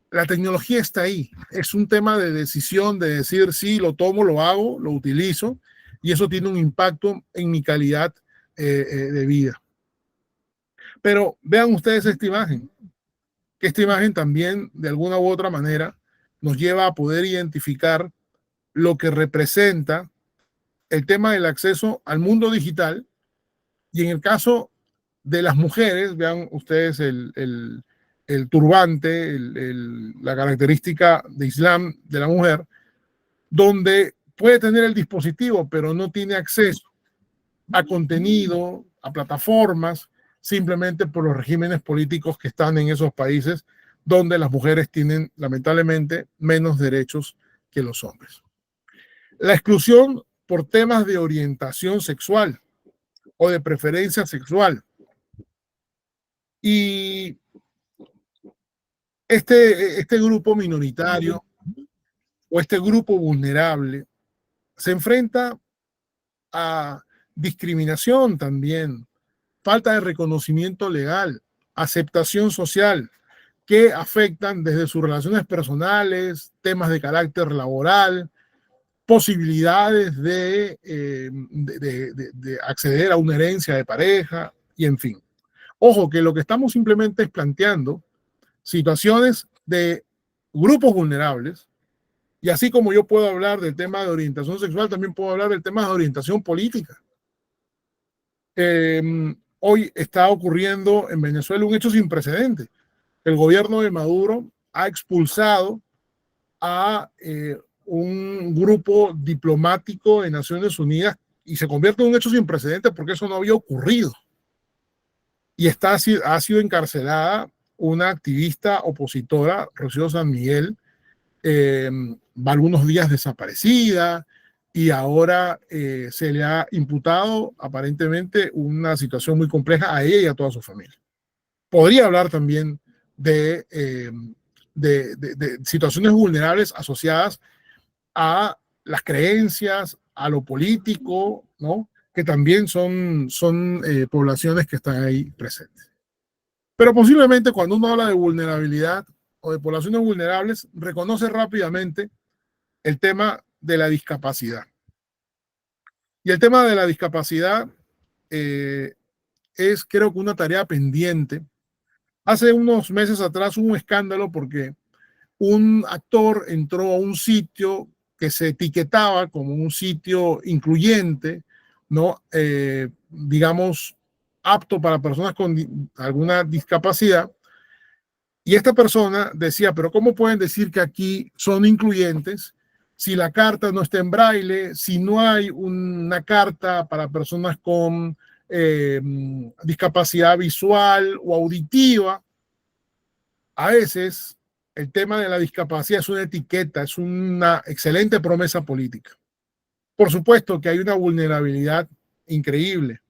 la tecnología está ahí. Es un tema de decisión, de decir, sí, lo tomo, lo hago, lo utilizo, y eso tiene un impacto en mi calidad de vida. Pero vean ustedes esta imagen, que esta imagen también, de alguna u otra manera, nos lleva a poder identificar lo que representa el tema del acceso al mundo digital. Y en el caso de las mujeres, vean ustedes el turbante, la característica de Islam de la mujer, donde puede tener el dispositivo, pero no tiene acceso a contenido, a plataformas, simplemente por los regímenes políticos que están en esos países donde las mujeres tienen lamentablemente menos derechos que los hombres. La exclusión por temas de orientación sexual o de preferencia sexual. Y este grupo minoritario o este grupo vulnerable se enfrenta a discriminación también, falta de reconocimiento legal, aceptación social, que afectan desde sus relaciones personales, temas de carácter laboral, posibilidades de acceder a una herencia de pareja y en fin. Ojo, que lo que estamos simplemente es planteando situaciones de grupos vulnerables, y así como yo puedo hablar del tema de orientación sexual, también puedo hablar del tema de orientación política. Hoy está ocurriendo en Venezuela un hecho sin precedentes. El gobierno de Maduro ha expulsado a un grupo diplomático de Naciones Unidas y se convierte en un hecho sin precedentes porque eso no había ocurrido. Y ha sido encarcelada una activista opositora, Rocío San Miguel, algunos días desaparecida, y ahora se le ha imputado aparentemente una situación muy compleja a ella y a toda su familia. Podría hablar también de situaciones vulnerables asociadas a las creencias, a lo político, ¿no? Que también son poblaciones que están ahí presentes. Pero posiblemente cuando uno habla de vulnerabilidad o de poblaciones vulnerables, reconoce rápidamente el tema de la discapacidad. Y el tema de la discapacidad es, creo que, una tarea pendiente. Hace unos meses atrás hubo un escándalo porque un actor entró a un sitio que se etiquetaba como un sitio incluyente, ¿no? Digamos, apto para personas con alguna discapacidad, Y esta persona decía, pero ¿cómo pueden decir que aquí son incluyentes si la carta no está en braille, si no hay una carta para personas con discapacidad visual o auditiva? A veces el tema de la discapacidad es una etiqueta, es una excelente promesa política. Por supuesto que hay una vulnerabilidad increíble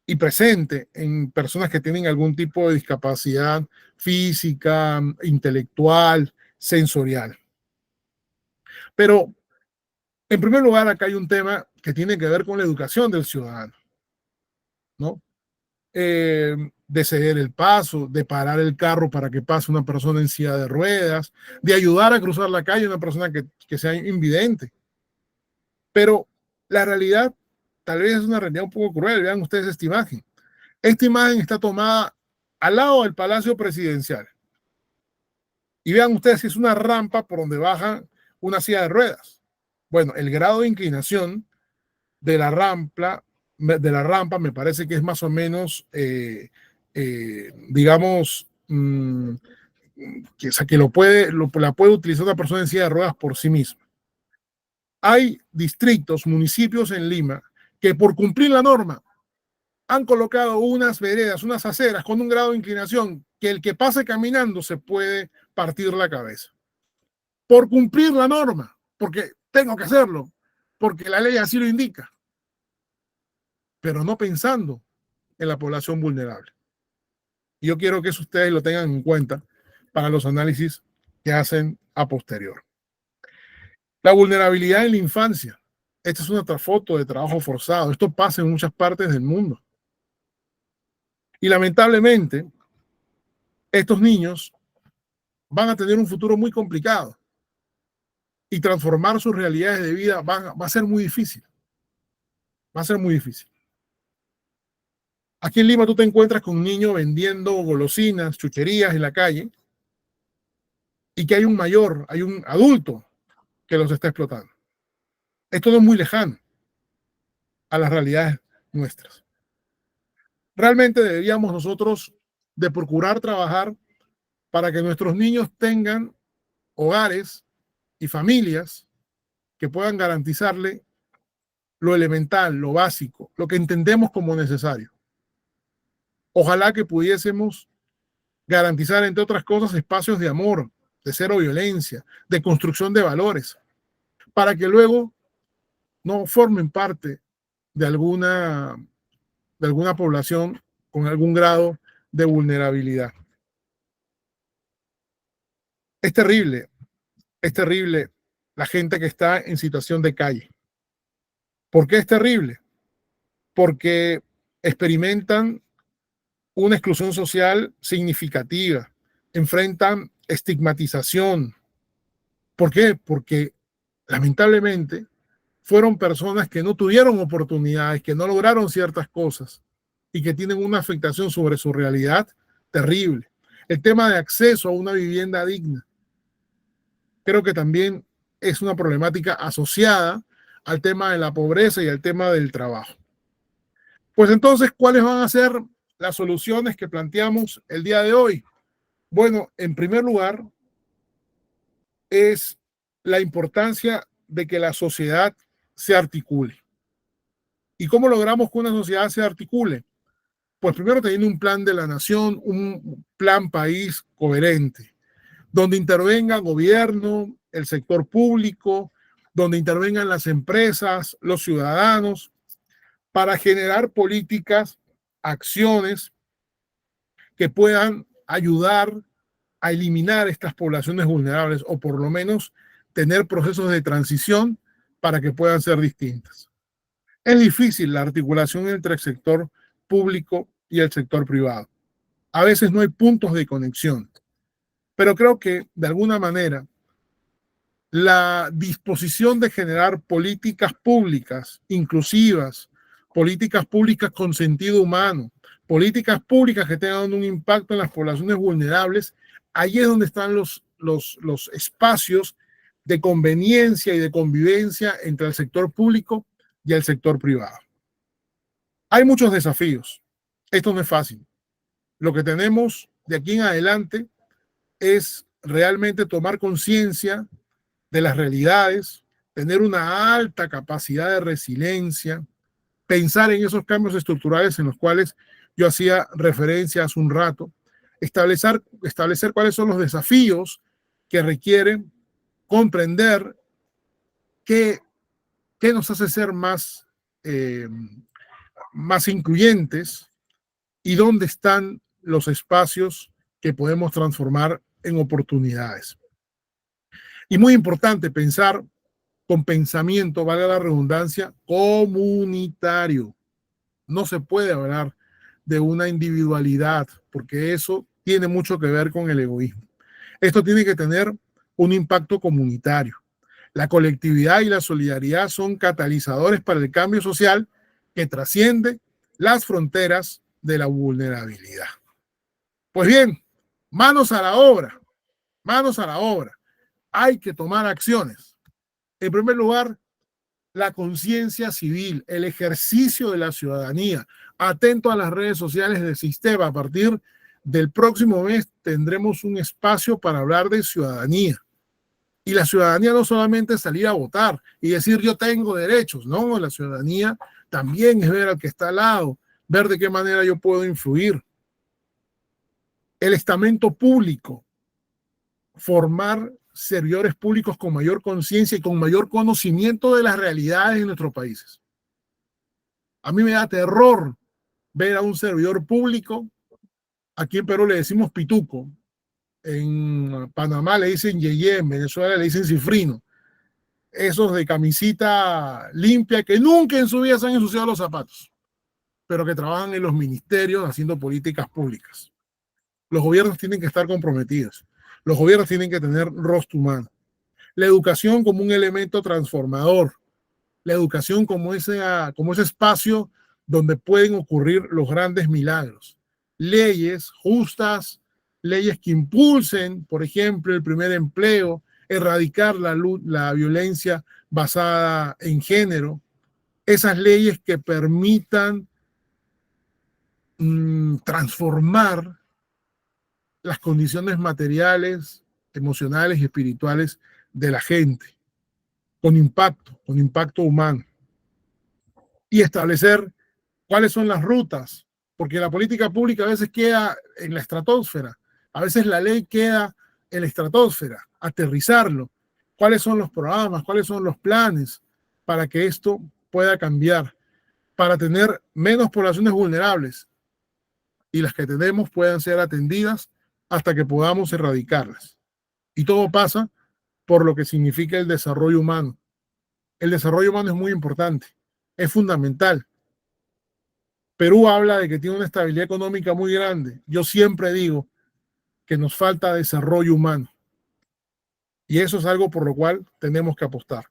y presente en personas que tienen algún tipo de discapacidad física, intelectual, sensorial. Pero, en primer lugar, acá hay un tema que tiene que ver con la educación del ciudadano, ¿no? De ceder el paso, de parar el carro para que pase una persona en silla de ruedas, de ayudar a cruzar la calle a una persona que sea invidente. Pero la realidad tal vez es una realidad un poco cruel. Vean ustedes esta imagen. Esta imagen está tomada al lado del Palacio Presidencial. Y vean ustedes si es una rampa por donde baja una silla de ruedas. Bueno, el grado de inclinación de la rampa me parece que es más o menos, digamos, que la puede utilizar una persona en silla de ruedas por sí misma. Hay distritos, municipios en Lima que por cumplir la norma han colocado unas veredas, unas aceras con un grado de inclinación que el que pase caminando se puede partir la cabeza. Por cumplir la norma, porque tengo que hacerlo, porque la ley así lo indica, pero no pensando en la población vulnerable. Y yo quiero que eso ustedes lo tengan en cuenta para los análisis que hacen a posterior. La vulnerabilidad en la infancia. Esta es una foto de trabajo forzado. Esto pasa en muchas partes del mundo. Y lamentablemente, estos niños van a tener un futuro muy complicado y transformar sus realidades de vida va a ser muy difícil. Va a ser muy difícil. Aquí en Lima tú te encuentras con un niño vendiendo golosinas, chucherías en la calle y que hay un mayor, hay un adulto que los está explotando. Esto no es muy lejano a las realidades nuestras. Realmente deberíamos nosotros de procurar trabajar para que nuestros niños tengan hogares y familias que puedan garantizarle lo elemental, lo básico, lo que entendemos como necesario. Ojalá que pudiésemos garantizar, entre otras cosas, espacios de amor, de cero violencia, de construcción de valores, para que luego no formen parte de alguna población con algún grado de vulnerabilidad. Es terrible la gente que está en situación de calle. ¿Por qué es terrible? Porque experimentan una exclusión social significativa, enfrentan estigmatización. ¿Por qué? Porque lamentablemente fueron personas que no tuvieron oportunidades, que no lograron ciertas cosas y que tienen una afectación sobre su realidad terrible. El tema de acceso a una vivienda digna creo que también es una problemática asociada al tema de la pobreza y al tema del trabajo. Pues entonces, ¿cuáles van a ser las soluciones que planteamos el día de hoy? Bueno, en primer lugar, es la importancia de que la sociedad se articule. ¿Y cómo logramos que una sociedad se articule? Pues primero teniendo un plan de la nación, un plan país coherente, donde intervenga gobierno, el sector público, donde intervengan las empresas, los ciudadanos, para generar políticas, acciones que puedan ayudar a eliminar estas poblaciones vulnerables o por lo menos tener procesos de transición para que puedan ser distintas. Es difícil la articulación entre el sector público y el sector privado. A veces no hay puntos de conexión, pero creo que de alguna manera la disposición de generar políticas públicas inclusivas, políticas públicas con sentido humano, políticas públicas que tengan un impacto en las poblaciones vulnerables, ahí es donde están los espacios de conveniencia y de convivencia entre el sector público y el sector privado. Hay muchos desafíos. Esto no es fácil. Lo que tenemos de aquí en adelante es realmente tomar conciencia de las realidades, tener una alta capacidad de resiliencia, pensar en esos cambios estructurales en los cuales yo hacía referencia hace un rato, establecer cuáles son los desafíos que requieren comprender qué nos hace ser más incluyentes y dónde están los espacios que podemos transformar en oportunidades. Y muy importante pensar con pensamiento, valga la redundancia, comunitario. No se puede hablar de una individualidad, porque eso tiene mucho que ver con el egoísmo. Esto tiene que tener un impacto comunitario. La colectividad y la solidaridad son catalizadores para el cambio social que trasciende las fronteras de la vulnerabilidad. Pues bien, manos a la obra, manos a la obra. Hay que tomar acciones. En primer lugar, la conciencia civil, el ejercicio de la ciudadanía, atento a las redes sociales del sistema. A partir del próximo mes tendremos un espacio para hablar de ciudadanía. Y la ciudadanía no solamente es salir a votar y decir yo tengo derechos, no, la ciudadanía también es ver al que está al lado, ver de qué manera yo puedo influir. El estamento público, formar servidores públicos con mayor conciencia y con mayor conocimiento de las realidades en nuestros países. A mí me da terror ver a un servidor público, aquí en Perú le decimos pituco, en Panamá le dicen yeye, en Venezuela le dicen cifrino, esos de camisita limpia que nunca en su vida se han ensuciado los zapatos, pero que trabajan en los ministerios haciendo políticas públicas. Los gobiernos tienen que estar comprometidos, los gobiernos tienen que tener rostro humano. La educación como un elemento transformador, la educación como ese espacio donde pueden ocurrir los grandes milagros. Leyes justas, leyes que impulsen, por ejemplo, el primer empleo, erradicar la violencia basada en género, esas leyes que permitan transformar las condiciones materiales, emocionales y espirituales de la gente, con impacto humano. Y establecer cuáles son las rutas, porque la política pública a veces queda en la estratosfera, a veces la ley queda en la estratosfera, aterrizarlo, cuáles son los programas, cuáles son los planes para que esto pueda cambiar, para tener menos poblaciones vulnerables y las que tenemos puedan ser atendidas hasta que podamos erradicarlas. Y todo pasa por lo que significa el desarrollo humano. El desarrollo humano es muy importante, es fundamental. Perú habla de que tiene una estabilidad económica muy grande. Yo siempre digo que nos falta desarrollo humano. Y eso es algo por lo cual tenemos que apostar.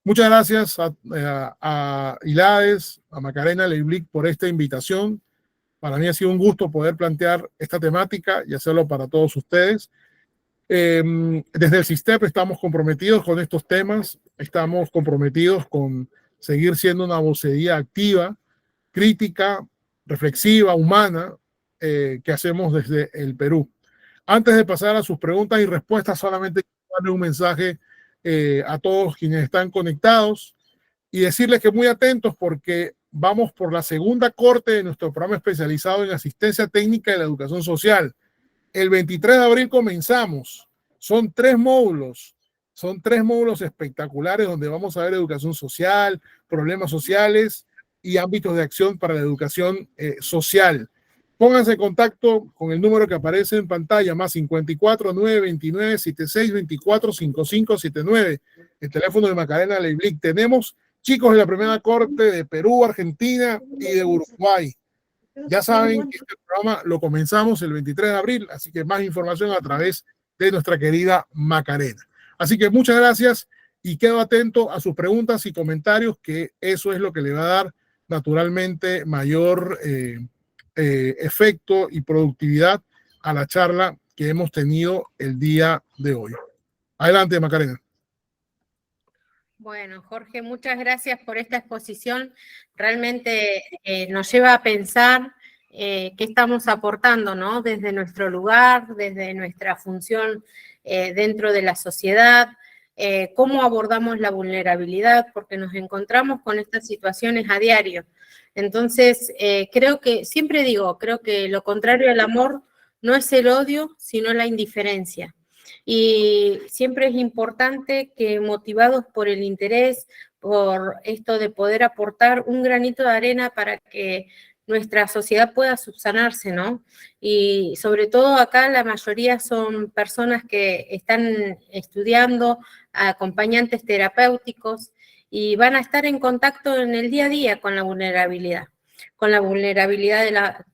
Muchas gracias a Hilades, a Macarena Leiblick por esta invitación. Para mí ha sido un gusto poder plantear esta temática y hacerlo para todos ustedes. Desde el SISTEP estamos comprometidos con estos temas, estamos comprometidos con seguir siendo una vocería activa, crítica, reflexiva, humana, que hacemos desde el Perú. Antes de pasar a sus preguntas y respuestas, solamente quiero darle un mensaje a todos quienes están conectados y decirles que muy atentos porque vamos por la segunda corte de nuestro programa especializado en asistencia técnica de la educación social. El 23 de abril comenzamos. Son 3 módulos. Son 3 módulos espectaculares donde vamos a ver educación social, problemas sociales y ámbitos de acción para la educación social. Pónganse en contacto con el número que aparece en pantalla, más 54 929 76 24 5579, el teléfono de Macarena Leiblick. Tenemos chicos de la primera corte de Perú, Argentina y de Uruguay. Ya saben que este programa lo comenzamos el 23 de abril, así que más información a través de nuestra querida Macarena. Así que muchas gracias y quedo atento a sus preguntas y comentarios, que eso es lo que le va a dar naturalmente mayor efecto y productividad a la charla que hemos tenido el día de hoy. Adelante, Macarena. Bueno, Jorge, muchas gracias por esta exposición. Realmente nos lleva a pensar qué estamos aportando, ¿no? Desde nuestro lugar, desde nuestra función dentro de la sociedad, cómo abordamos la vulnerabilidad, porque nos encontramos con estas situaciones a diario. Entonces, creo que, siempre digo, creo que lo contrario al amor no es el odio, sino la indiferencia. Y siempre es importante que, motivados por el interés, por esto de poder aportar un granito de arena para que nuestra sociedad pueda subsanarse, ¿no? Y sobre todo acá la mayoría son personas que están estudiando, acompañantes terapéuticos, y van a estar en contacto en el día a día con la vulnerabilidad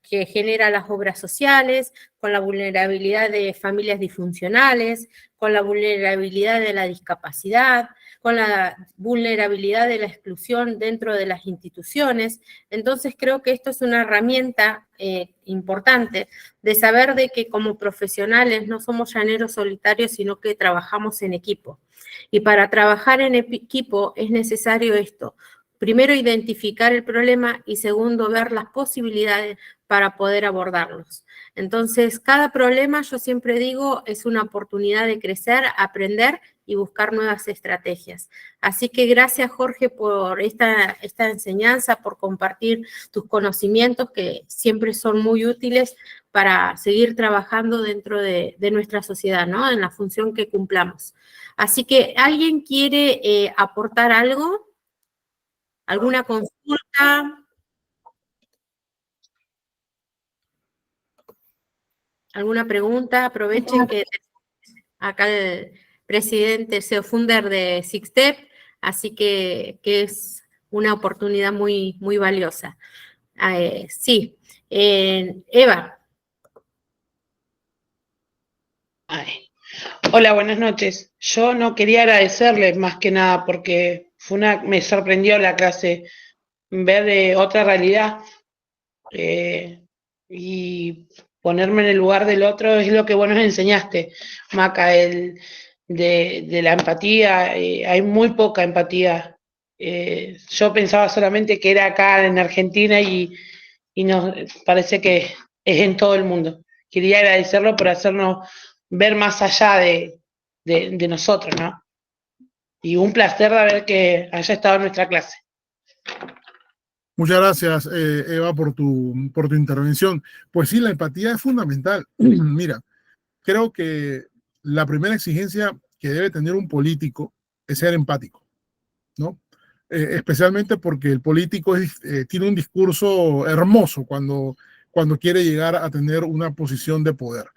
que genera las obras sociales, con la vulnerabilidad de familias disfuncionales, con la vulnerabilidad de la discapacidad, con la vulnerabilidad de la exclusión dentro de las instituciones. Entonces creo que esto es una herramienta importante de saber de que como profesionales no somos llaneros solitarios, sino que trabajamos en equipo. Y para trabajar en equipo es necesario esto: primero, identificar el problema, y segundo, ver las posibilidades para poder abordarlos. Entonces, cada problema, yo siempre digo, es una oportunidad de crecer, aprender y buscar nuevas estrategias. Así que gracias, Jorge, por esta enseñanza, por compartir tus conocimientos, que siempre son muy útiles para seguir trabajando dentro de nuestra sociedad, ¿no? En la función que cumplamos. Así que, ¿alguien quiere aportar algo? ¿Alguna consulta? ¿Alguna pregunta? Aprovechen que acá el presidente, el CEO Funder de SIGSTEP, así que es una oportunidad muy, muy valiosa. Sí, Eva. Ay. Hola, buenas noches. Yo no quería agradecerles más que nada porque me sorprendió la clase, ver otra realidad, y ponerme en el lugar del otro es lo que vos nos enseñaste, Maca, de la empatía. Hay muy poca empatía. Yo pensaba solamente que era acá en Argentina y nos parece que es en todo el mundo. Quería agradecerlo por hacernos ver más allá de nosotros, ¿no? Y un placer de ver que haya estado en nuestra clase. Muchas gracias, Eva, por tu intervención. Pues sí, la empatía es fundamental. Mira, creo que la primera exigencia que debe tener un político es ser empático, ¿no? Especialmente porque el político tiene un discurso hermoso cuando quiere llegar a tener una posición de poder,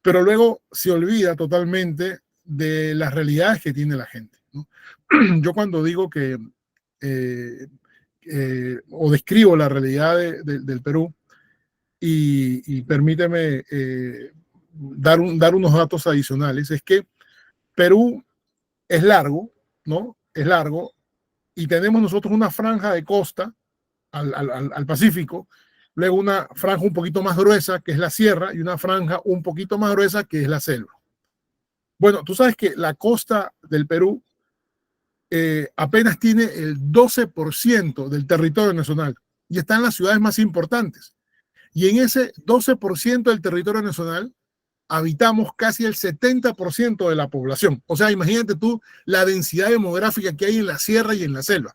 pero luego se olvida totalmente de las realidades que tiene la gente, ¿no? Yo cuando digo que o describo la realidad del Perú, y permíteme dar unos datos adicionales, es que Perú es largo, ¿no? Es largo, y tenemos nosotros una franja de costa al Pacífico, luego una franja un poquito más gruesa, que es la sierra, y una franja un poquito más gruesa, que es la selva. Bueno, tú sabes que la costa del Perú apenas tiene el 12% del territorio nacional y está en las ciudades más importantes. Y en ese 12% del territorio nacional habitamos casi el 70% de la población. O sea, imagínate tú la densidad demográfica que hay en la sierra y en la selva.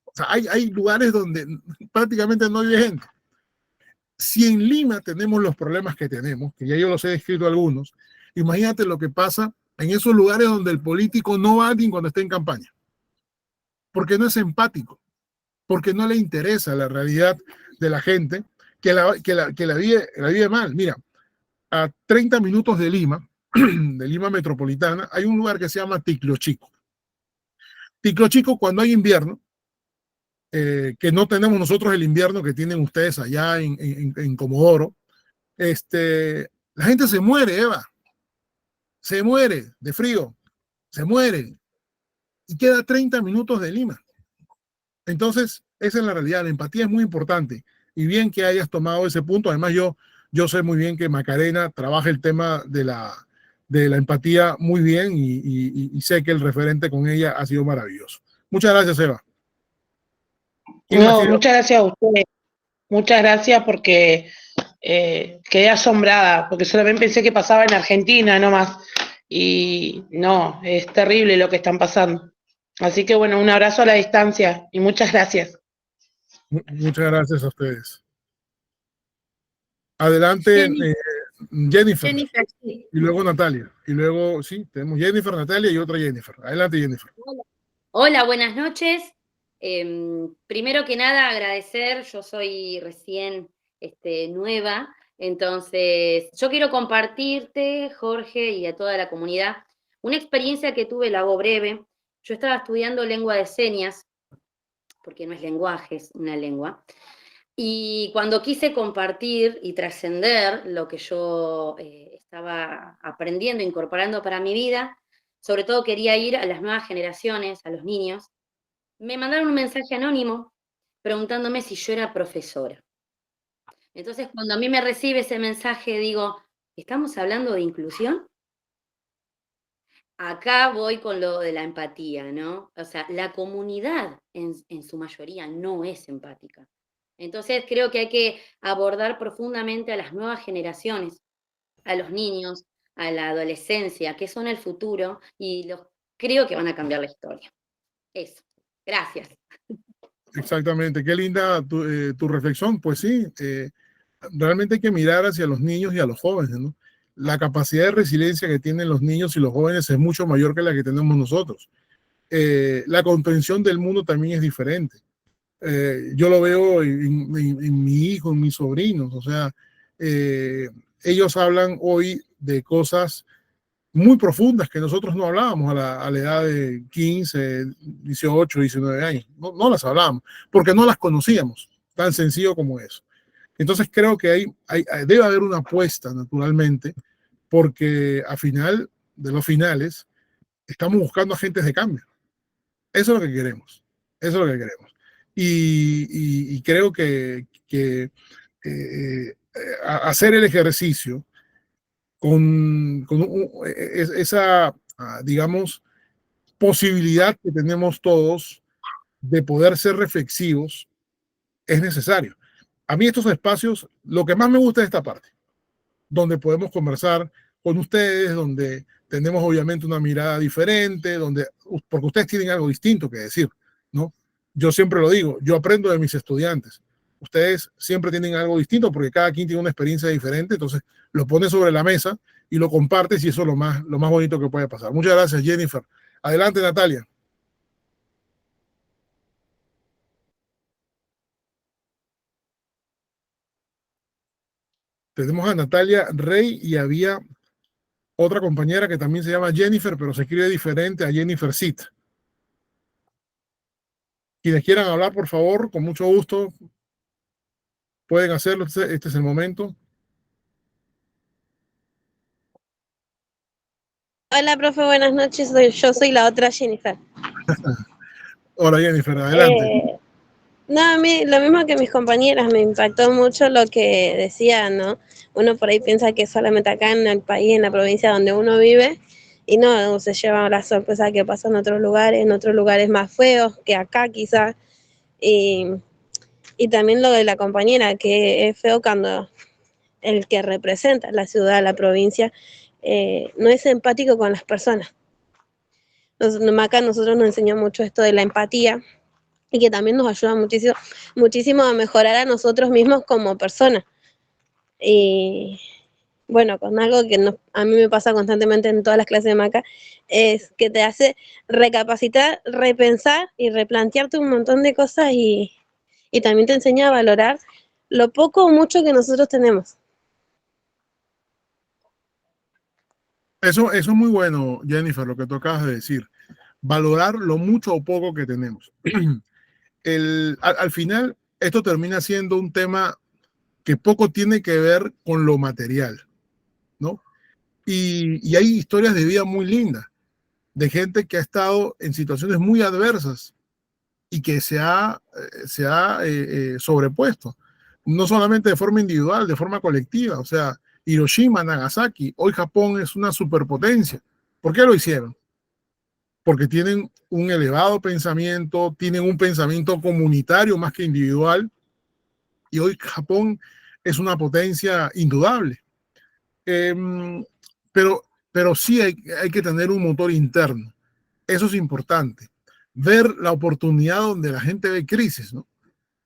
O sea, hay lugares donde prácticamente no hay gente. Si en Lima tenemos los problemas que tenemos, que ya yo los he descrito algunos, imagínate lo que pasa en esos lugares donde el político no va ni cuando está en campaña, porque no es empático, porque no le interesa la realidad de la gente que la vive mal. Mira, a 30 minutos de Lima metropolitana, hay un lugar que se llama Ticlo Chico. Ticlo Chico, cuando hay invierno, que no tenemos nosotros el invierno que tienen ustedes allá en Comodoro, la gente se muere, Eva. Se muere de frío, se muere. Y queda 30 minutos de Lima. Entonces, esa es la realidad. La empatía es muy importante. Y bien que hayas tomado ese punto. Además, yo sé muy bien que Macarena trabaja el tema de la empatía muy bien, y sé que el referente con ella ha sido maravilloso. Muchas gracias, Eva. No, muchas gracias a ustedes. Muchas gracias porque quedé asombrada, porque solamente pensé que pasaba en Argentina nomás. Y no, es terrible lo que están pasando. Así que bueno, un abrazo a la distancia y muchas gracias. Muchas gracias a ustedes. Adelante, Jennifer, Jennifer, sí. y luego Natalia. Y luego, sí, tenemos Jennifer, Natalia y otra Jennifer. Adelante, Jennifer. Hola, buenas noches. Primero que nada, agradecer, yo soy recién nueva, entonces yo quiero compartirte, Jorge, y a toda la comunidad, una experiencia que tuve, la hago breve. Yo estaba estudiando lengua de señas, porque no es lenguaje, es una lengua, y cuando quise compartir y trascender lo que yo estaba aprendiendo, incorporando para mi vida, sobre todo quería ir a las nuevas generaciones, a los niños, me mandaron un mensaje anónimo preguntándome si yo era profesora. Entonces, cuando a mí me recibe ese mensaje, digo, ¿estamos hablando de inclusión? Acá voy con lo de la empatía, ¿no? O sea, la comunidad en su mayoría no es empática. Entonces, creo que hay que abordar profundamente a las nuevas generaciones, a los niños, a la adolescencia, que son el futuro, y creo que van a cambiar la historia. Eso. Gracias. Exactamente, qué linda tu reflexión. Pues sí, realmente hay que mirar hacia los niños y a los jóvenes, ¿no? La capacidad de resiliencia que tienen los niños y los jóvenes es mucho mayor que la que tenemos nosotros. La comprensión del mundo también es diferente. Yo lo veo en mi hijo, en mis sobrinos, o sea, ellos hablan hoy de cosas muy profundas que nosotros no hablábamos a la edad de 15, 18, 19 años. No las hablábamos porque no las conocíamos, tan sencillo como eso. Entonces creo que debe haber una apuesta, naturalmente, porque a final de los finales estamos buscando agentes de cambio. Eso es lo que queremos. Eso es lo que queremos. Y creo que hacer el ejercicio con esa, digamos, posibilidad que tenemos todos de poder ser reflexivos es necesario. A mí estos espacios, lo que más me gusta es esta parte, donde podemos conversar con ustedes, donde tenemos obviamente una mirada diferente, porque ustedes tienen algo distinto que decir, ¿no? Yo siempre lo digo, yo aprendo de mis estudiantes. Ustedes siempre tienen algo distinto porque cada quien tiene una experiencia diferente, entonces lo pones sobre la mesa y lo compartes y eso es lo más bonito que puede pasar. Muchas gracias, Jennifer. Adelante, Natalia. Tenemos a Natalia Rey y había otra compañera que también se llama Jennifer, pero se escribe diferente a Jennifer Sit. Quienes quieran hablar, por favor, con mucho gusto, pueden hacerlo. Este es el momento. Hola, profe, buenas noches. Yo soy la otra Jennifer. Hola, Jennifer, adelante. No, a mí lo mismo que mis compañeras, me impactó mucho lo que decían, ¿no? Uno por ahí piensa que solamente acá en el país, en la provincia donde uno vive, y no, se lleva la sorpresa que pasa en otros lugares más feos que acá quizás. Y también lo de la compañera, que es feo cuando el que representa la ciudad, la provincia, no es empático con las personas. Acá nosotros nos enseñó mucho esto de la empatía y que también nos ayuda muchísimo, muchísimo a mejorar a nosotros mismos como personas. Y bueno, con algo que a mí me pasa constantemente en todas las clases de Maca, es que te hace recapacitar, repensar y replantearte un montón de cosas y también te enseña a valorar lo poco o mucho que nosotros tenemos. Eso es muy bueno, Jennifer, lo que tú acabas de decir. Valorar lo mucho o poco que tenemos. Al final, esto termina siendo un tema que poco tiene que ver con lo material, ¿no? Y hay historias de vida muy lindas, de gente que ha estado en situaciones muy adversas y que se ha sobrepuesto, no solamente de forma individual, de forma colectiva. O sea, Hiroshima, Nagasaki, hoy Japón es una superpotencia. ¿Por qué lo hicieron? Porque tienen un elevado pensamiento, tienen un pensamiento comunitario más que individual, y hoy Japón es una potencia indudable. Pero sí hay que tener un motor interno. Eso es importante. Ver la oportunidad donde la gente ve crisis, ¿no?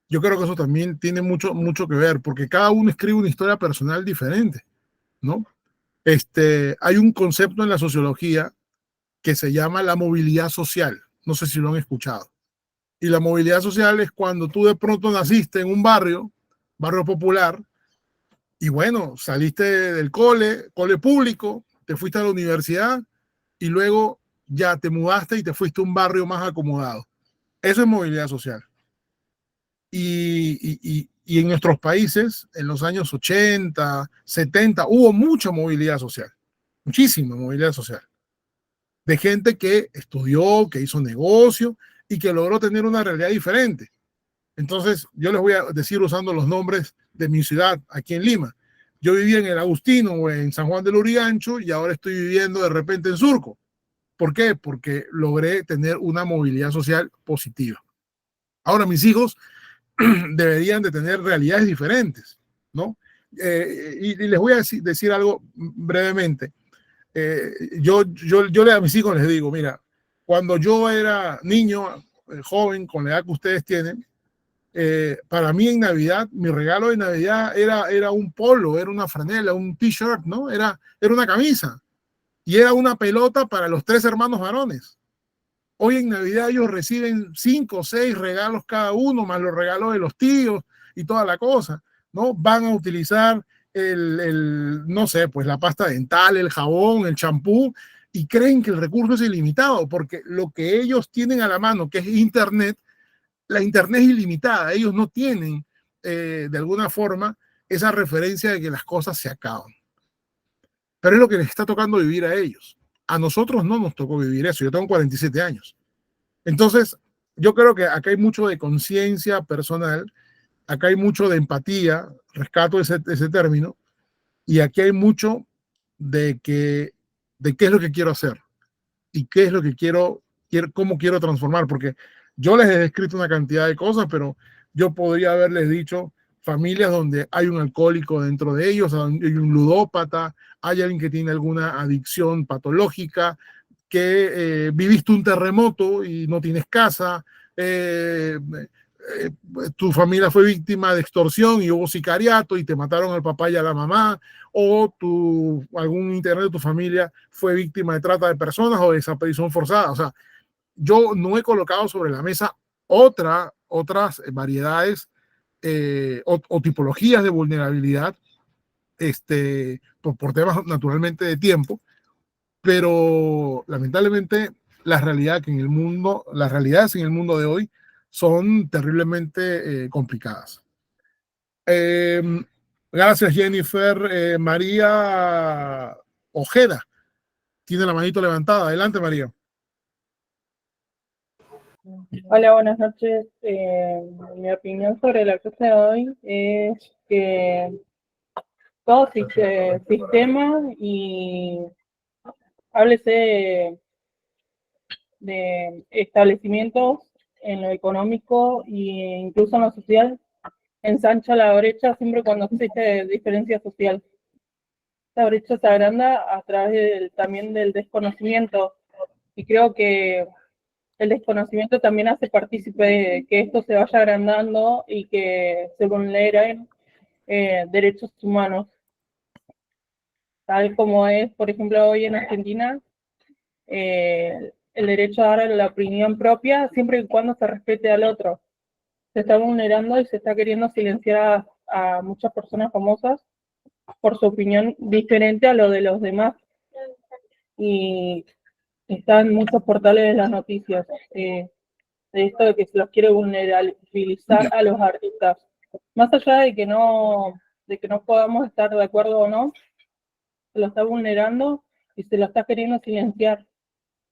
Yo creo que eso también tiene mucho que ver, porque cada uno escribe una historia personal diferente, ¿no? Hay un concepto en la sociología que se llama la movilidad social. No sé si lo han escuchado. Y la movilidad social es cuando tú de pronto naciste en un barrio popular, y bueno, saliste del cole público, te fuiste a la universidad y luego ya te mudaste y te fuiste a un barrio más acomodado. Eso es movilidad social. Y en nuestros países, en los años 80, 70, hubo mucha movilidad social, muchísima movilidad social, de gente que estudió, que hizo negocio y que logró tener una realidad diferente. Entonces, yo les voy a decir usando los nombres de mi ciudad, aquí en Lima. Yo vivía en el Agustino o en San Juan del Lurigancho y ahora estoy viviendo de repente en Surco. ¿Por qué? Porque logré tener una movilidad social positiva. Ahora mis hijos deberían de tener realidades diferentes, ¿no? Y les voy a decir algo brevemente. Yo a mis hijos les digo, mira, cuando yo era niño, joven, con la edad que ustedes tienen, para mí en Navidad, mi regalo de Navidad era un polo, era una franela, un t-shirt, ¿no? Era una camisa y era una pelota para los 3 hermanos varones. Hoy en Navidad ellos reciben 5 o 6 regalos cada uno, más los regalos de los tíos y toda la cosa, ¿no? Van a utilizar no sé, pues la pasta dental, el jabón, el champú, y creen que el recurso es ilimitado, porque lo que ellos tienen a la mano, que es Internet, la Internet es ilimitada. Ellos no tienen, de alguna forma, esa referencia de que las cosas se acaban. Pero es lo que les está tocando vivir a ellos. A nosotros no nos tocó vivir eso. Yo tengo 47 años. Entonces, yo creo que acá hay mucho de conciencia personal, acá hay mucho de empatía, rescato ese término, y aquí hay mucho de qué es lo que quiero hacer y qué es lo que cómo quiero transformar, porque yo les he descrito una cantidad de cosas, pero yo podría haberles dicho familias donde hay un alcohólico dentro de ellos, hay un ludópata, hay alguien que tiene alguna adicción patológica, que viviste un terremoto y no tienes casa, tu familia fue víctima de extorsión y hubo sicariato y te mataron al papá y a la mamá, o algún integrante de tu familia fue víctima de trata de personas o de desaparición forzada. O sea, yo no he colocado sobre la mesa otras variedades o tipologías de vulnerabilidad por temas naturalmente de tiempo, pero lamentablemente las realidades en el mundo de hoy son terriblemente complicadas. Gracias, Jennifer. María Ojeda tiene la manito levantada. Adelante, María. Hola, buenas noches. Mi opinión sobre la clase de hoy es que todo sistema, y háblese de establecimientos en lo económico e incluso en lo social, ensancha la brecha siempre cuando existe diferencia social. Esta brecha se agranda a través también del desconocimiento, y creo que el desconocimiento también hace partícipe de que esto se vaya agrandando y que se vulneren derechos humanos, tal como es, por ejemplo, hoy en Argentina, el derecho a dar la opinión propia siempre y cuando se respete al otro. Se está vulnerando y se está queriendo silenciar a muchas personas famosas por su opinión diferente a lo de los demás. Y están muchos portales de las noticias de esto de que se los quiere vulnerabilizar a los artistas. Más allá de que no podamos estar de acuerdo o no, se lo está vulnerando y se lo está queriendo silenciar.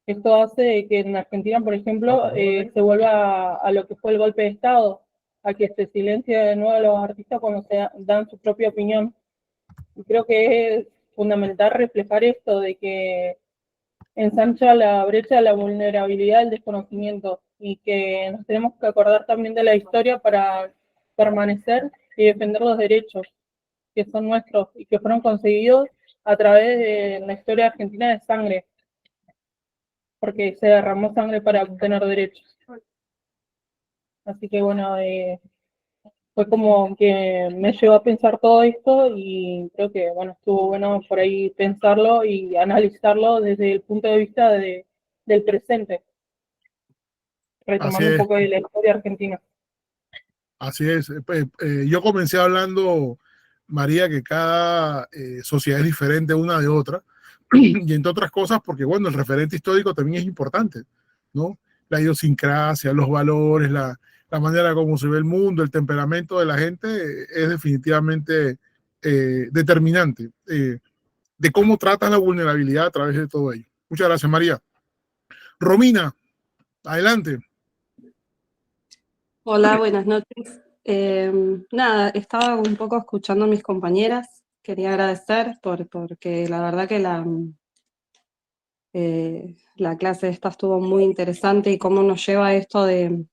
Esto hace que en Argentina, por ejemplo, se vuelva a lo que fue el golpe de Estado, a que se silencie de nuevo a los artistas cuando se dan su propia opinión. Y creo que es fundamental reflejar esto, de que ensancha la brecha de la vulnerabilidad del desconocimiento, y que nos tenemos que acordar también de la historia para permanecer y defender los derechos que son nuestros y que fueron conseguidos a través de la historia argentina de sangre, porque se derramó sangre para obtener derechos. Así que bueno, fue como que me llevó a pensar todo esto y creo que bueno, estuvo bueno por ahí pensarlo y analizarlo desde el punto de vista del presente, Así retomando un es, poco de la historia argentina. así es. Yo comencé hablando, María, que cada sociedad es diferente una de otra, y entre otras cosas, porque bueno, el referente histórico también es importante, ¿no? La idiosincrasia, los valores, la manera como se ve el mundo, el temperamento de la gente es definitivamente determinante de cómo tratan la vulnerabilidad a través de todo ello. Muchas gracias, María. Romina, adelante. Hola, buenas noches. Nada, estaba un poco escuchando a mis compañeras. Quería agradecer porque la verdad que la clase esta estuvo muy interesante y cómo nos lleva esto de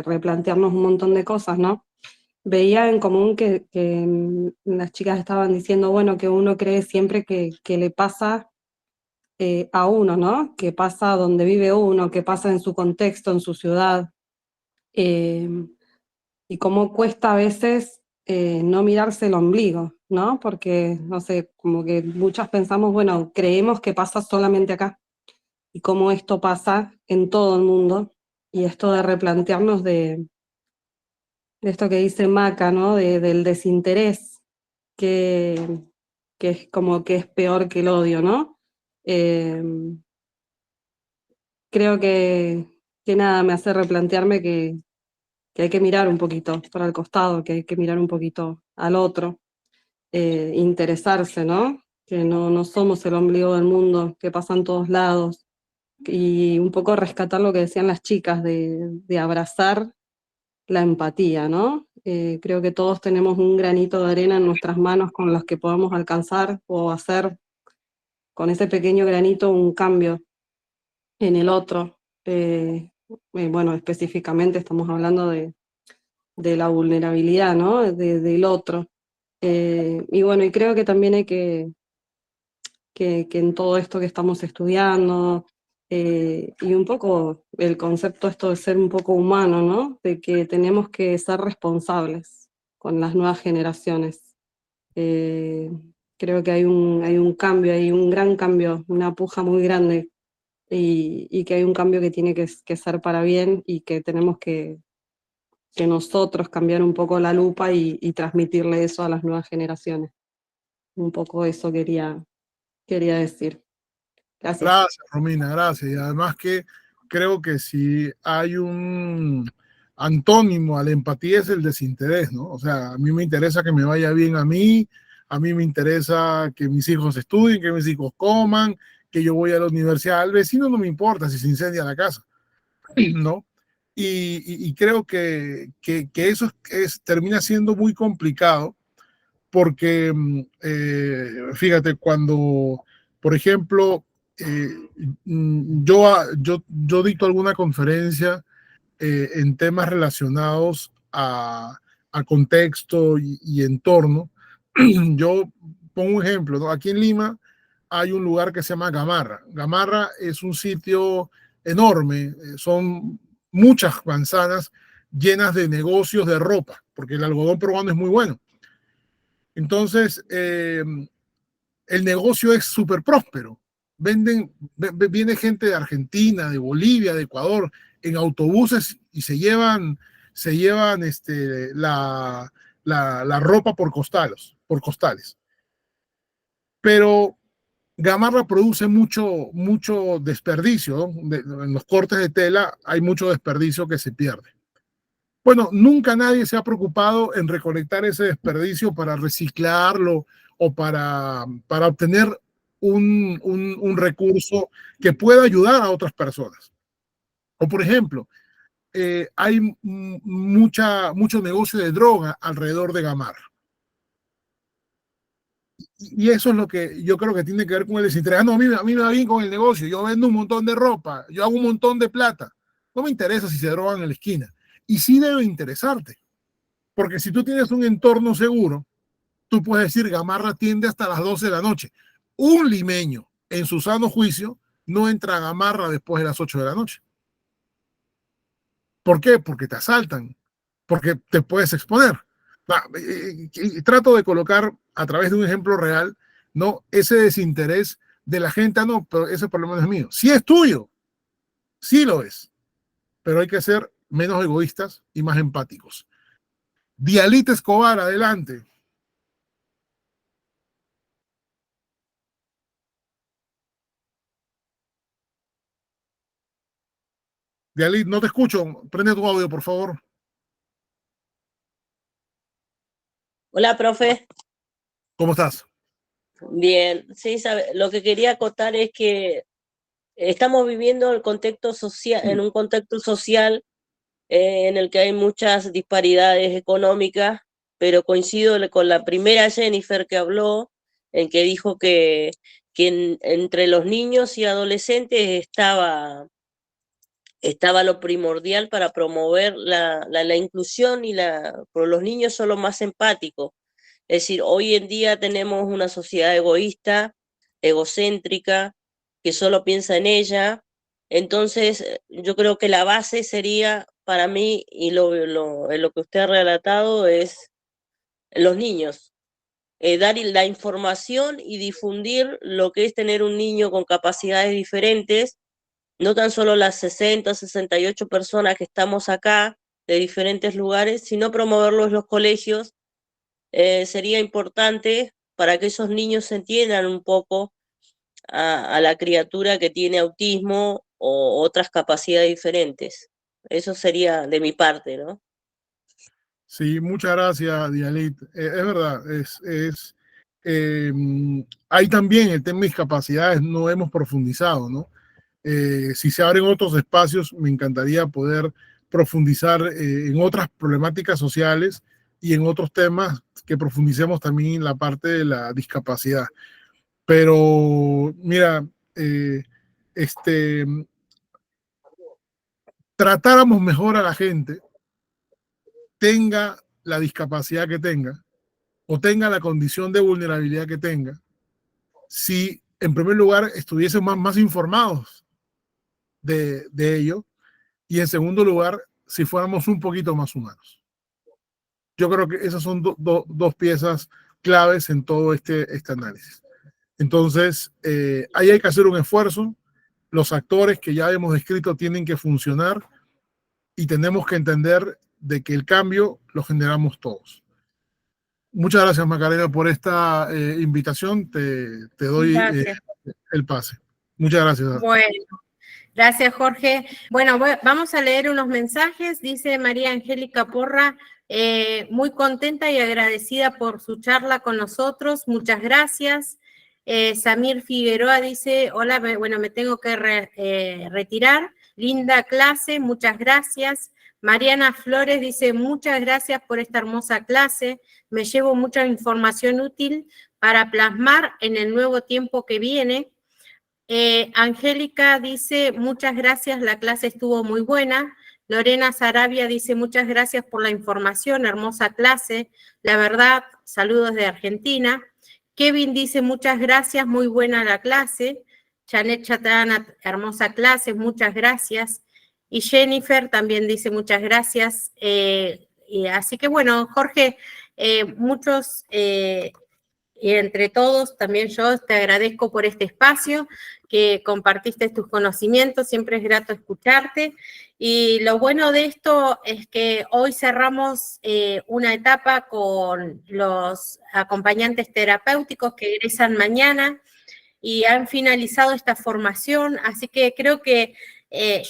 replantearnos un montón de cosas, ¿no? Veía en común que las chicas estaban diciendo, bueno, que uno cree siempre que le pasa a uno, ¿no? Que pasa donde vive uno, que pasa en su contexto, en su ciudad. Y cómo cuesta a veces no mirarse el ombligo, ¿no? Porque, no sé, como que muchas pensamos, bueno, creemos que pasa solamente acá, y cómo esto pasa en todo el mundo, y esto de replantearnos de esto que dice Maca, ¿no? Del desinterés, que es como que es peor que el odio, ¿no? Eh, creo que nada, me hace replantearme que hay que mirar un poquito para el costado, que hay que mirar un poquito al otro, interesarse, ¿no? Que no somos el ombligo del mundo, que pasa en todos lados, y un poco rescatar lo que decían las chicas, de abrazar la empatía, ¿no? Creo que todos tenemos un granito de arena en nuestras manos con los que podamos alcanzar o hacer con ese pequeño granito un cambio en el otro. Bueno, específicamente estamos hablando de la vulnerabilidad, ¿no? Del otro. Y bueno, y creo que también hay que en todo esto que estamos estudiando, y un poco el concepto esto de ser un poco humano, ¿no? De que tenemos que ser responsables con las nuevas generaciones. Creo que hay un cambio, hay un gran cambio, una puja muy grande, y que hay un cambio que tiene que ser para bien, y que tenemos que nosotros cambiar un poco la lupa y transmitirle eso a las nuevas generaciones. Un poco eso quería decir. Gracias. Gracias, Romina, gracias. Y además que creo que si hay un antónimo a la empatía es el desinterés, ¿no? O sea, a mí me interesa que me vaya bien a mí me interesa que mis hijos estudien, que mis hijos coman, que yo voy a la universidad. Al vecino no me importa si se incendia la casa, ¿no? Y creo que eso termina siendo muy complicado porque, fíjate, cuando, por ejemplo, yo dicto alguna conferencia en temas relacionados a contexto y entorno. Yo pongo un ejemplo, ¿no? Aquí en Lima hay un lugar que se llama Gamarra. Gamarra es un sitio enorme, son muchas manzanas llenas de negocios de ropa, porque el algodón peruano es muy bueno. Entonces, el negocio es súper próspero. Viene gente de Argentina, de Bolivia, de Ecuador, en autobuses y se llevan la ropa por costales. Pero Gamarra produce mucho desperdicio, ¿no? En los cortes de tela hay mucho desperdicio que se pierde. Bueno, nunca nadie se ha preocupado en recolectar ese desperdicio para reciclarlo o para obtener un recurso que pueda ayudar a otras personas. O por ejemplo, hay mucho negocio de droga alrededor de Gamarra. Y eso es lo que yo creo que tiene que ver con el desinterés. No, a mí me va bien con el negocio, yo vendo un montón de ropa, yo hago un montón de plata. No me interesa si se drogan en la esquina. Y sí debe interesarte, Porque si tú tienes un entorno seguro, tú puedes decir Gamarra atiende hasta las 12 de la noche. Un limeño en su sano juicio no entra a Gamarra después de las 8 de la noche. ¿Por qué? Porque te asaltan, porque te puedes exponer. Y trato de colocar a través de un ejemplo real, no ese desinterés de la gente, no, pero ese problema no es mío. Sí es tuyo, sí lo es, pero hay que ser menos egoístas y más empáticos. Dialita Escobar, adelante. Dialit, no te escucho. Prende tu audio, por favor. Hola, profe. ¿Cómo estás? Bien, sí, lo que quería acotar es que estamos viviendo el contexto social, en un contexto social en el que hay muchas disparidades económicas, pero coincido con la primera Jennifer que habló, en que dijo que entre los niños y adolescentes estaba lo primordial para promover la inclusión pero los niños son los más empáticos. Es decir, hoy en día tenemos una sociedad egoísta, egocéntrica, que solo piensa en ella. Entonces, yo creo que la base sería, para mí, y lo que usted ha relatado, es los niños. Dar la información y difundir lo que es tener un niño con capacidades diferentes, no tan solo las 60, 68 personas que estamos acá de diferentes lugares, sino promoverlo en los colegios. Sería importante para que esos niños se entiendan un poco a la criatura que tiene autismo o otras capacidades diferentes. Eso sería de mi parte, ¿no? Sí, muchas gracias, Dialit. Es verdad, hay también el tema de discapacidades, no hemos profundizado, ¿no? Si se abren otros espacios, me encantaría poder profundizar en otras problemáticas sociales y en otros temas que profundicemos también en la parte de la discapacidad. Pero mira, tratáramos mejor a la gente, tenga la discapacidad que tenga o tenga la condición de vulnerabilidad que tenga, si en primer lugar estuviésemos más informados de ello y en segundo lugar, si fuéramos un poquito más humanos. Yo creo que esas son dos piezas claves en todo este análisis. Entonces, ahí hay que hacer un esfuerzo. Los actores que ya hemos descrito tienen que funcionar y tenemos que entender de que el cambio lo generamos todos. Muchas gracias, Macarena, por esta invitación. Te doy el pase. Muchas gracias. Bueno, gracias, Jorge. Bueno, vamos a leer unos mensajes. Dice María Angélica Porra, muy contenta y agradecida por su charla con nosotros. Muchas gracias. Samir Figueroa dice, hola, bueno, me tengo que retirar. Linda clase, muchas gracias. Mariana Flores dice, muchas gracias por esta hermosa clase. Me llevo mucha información útil para plasmar en el nuevo tiempo que viene. Angélica dice, muchas gracias, la clase estuvo muy buena. Lorena Sarabia dice, muchas gracias por la información, hermosa clase. La verdad, saludos de Argentina. Kevin dice, muchas gracias, muy buena la clase. Janet Chatana, hermosa clase, muchas gracias. Y Jennifer también dice, muchas gracias. Así que bueno, Jorge, muchos... y entre todos, también yo te agradezco por este espacio, que compartiste tus conocimientos, siempre es grato escucharte. Y lo bueno de esto es que hoy cerramos una etapa con los acompañantes terapéuticos que egresan mañana y han finalizado esta formación, así que creo que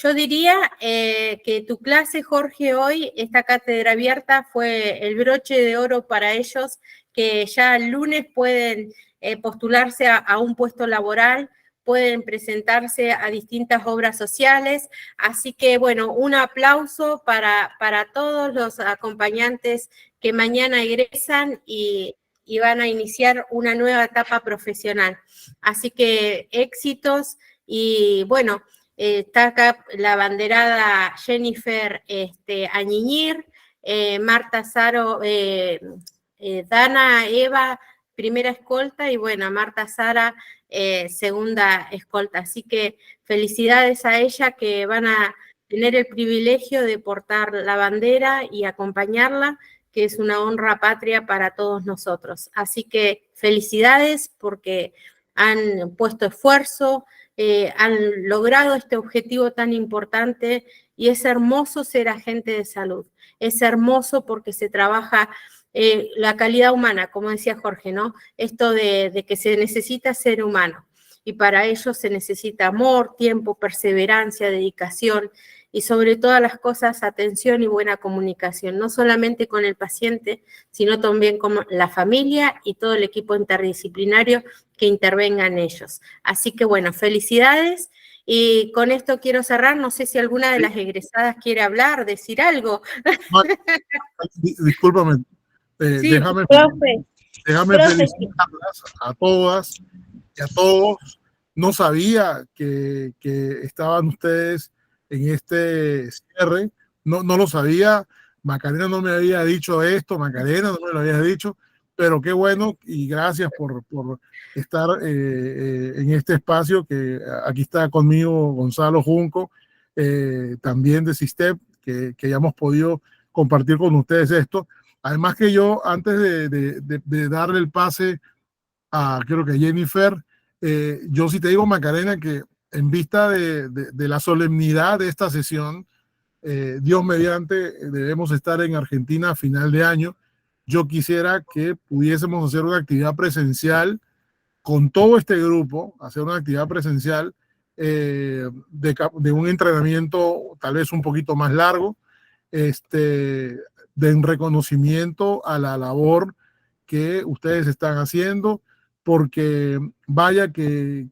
yo diría que tu clase, Jorge, hoy, esta cátedra abierta, fue el broche de oro para ellos, que ya el lunes pueden postularse a un puesto laboral, pueden presentarse a distintas obras sociales, así que bueno, un aplauso para todos los acompañantes que mañana egresan y van a iniciar una nueva etapa profesional. Así que éxitos y bueno, está acá la abanderada Jennifer Añiñir, Marta Saro, Dana, Eva, primera escolta, y bueno, Marta Sara, segunda escolta. Así que felicidades a ella, que van a tener el privilegio de portar la bandera y acompañarla, que es una honra patria para todos nosotros. Así que felicidades porque han puesto esfuerzo, han logrado este objetivo tan importante, y es hermoso ser agente de salud. Es hermoso porque se trabaja la calidad humana, como decía Jorge, ¿no? Esto de que se necesita ser humano, y para ello se necesita amor, tiempo, perseverancia, dedicación, y sobre todas las cosas, atención y buena comunicación, no solamente con el paciente, sino también con la familia y todo el equipo interdisciplinario que intervenga en ellos. Así que bueno, felicidades, y con esto quiero cerrar. No sé si alguna de las egresadas quiere hablar, decir algo. Discúlpame, Sí, déjame Profe, felicitarlas a todas y a todos. No sabía que estaban ustedes en este cierre, no lo sabía. Macarena no me había dicho esto, Macarena no me lo había dicho, pero qué bueno, y gracias por estar en este espacio, que aquí está conmigo Gonzalo Junco, también de SISTEP, que ya hemos podido compartir con ustedes esto. Además que yo, antes de darle el pase a, creo que Jennifer, yo sí te digo, Macarena, que en vista de la solemnidad de esta sesión, Dios mediante, debemos estar en Argentina a final de año. Yo quisiera que pudiésemos hacer una actividad presencial con todo este grupo, hacer una actividad presencial de un entrenamiento tal vez un poquito más largo, de un reconocimiento a la labor que ustedes están haciendo, porque vaya que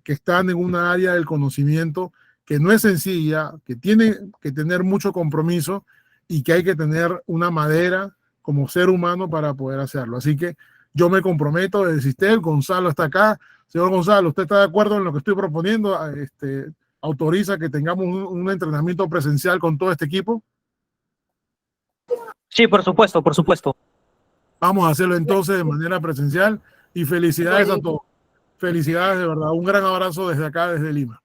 están en una área del conocimiento que no es sencilla, que tiene que tener mucho compromiso y que hay que tener una madera como ser humano para poder hacerlo. Así que yo me comprometo desde SISTEP. Gonzalo está acá. Señor Gonzalo, ¿usted está de acuerdo en lo que estoy proponiendo? ¿Autoriza que tengamos un entrenamiento presencial con todo este equipo? Sí, por supuesto, por supuesto. Vamos a hacerlo entonces de manera presencial, y felicidades a todos. Felicidades, de verdad. Un gran abrazo desde acá, desde Lima.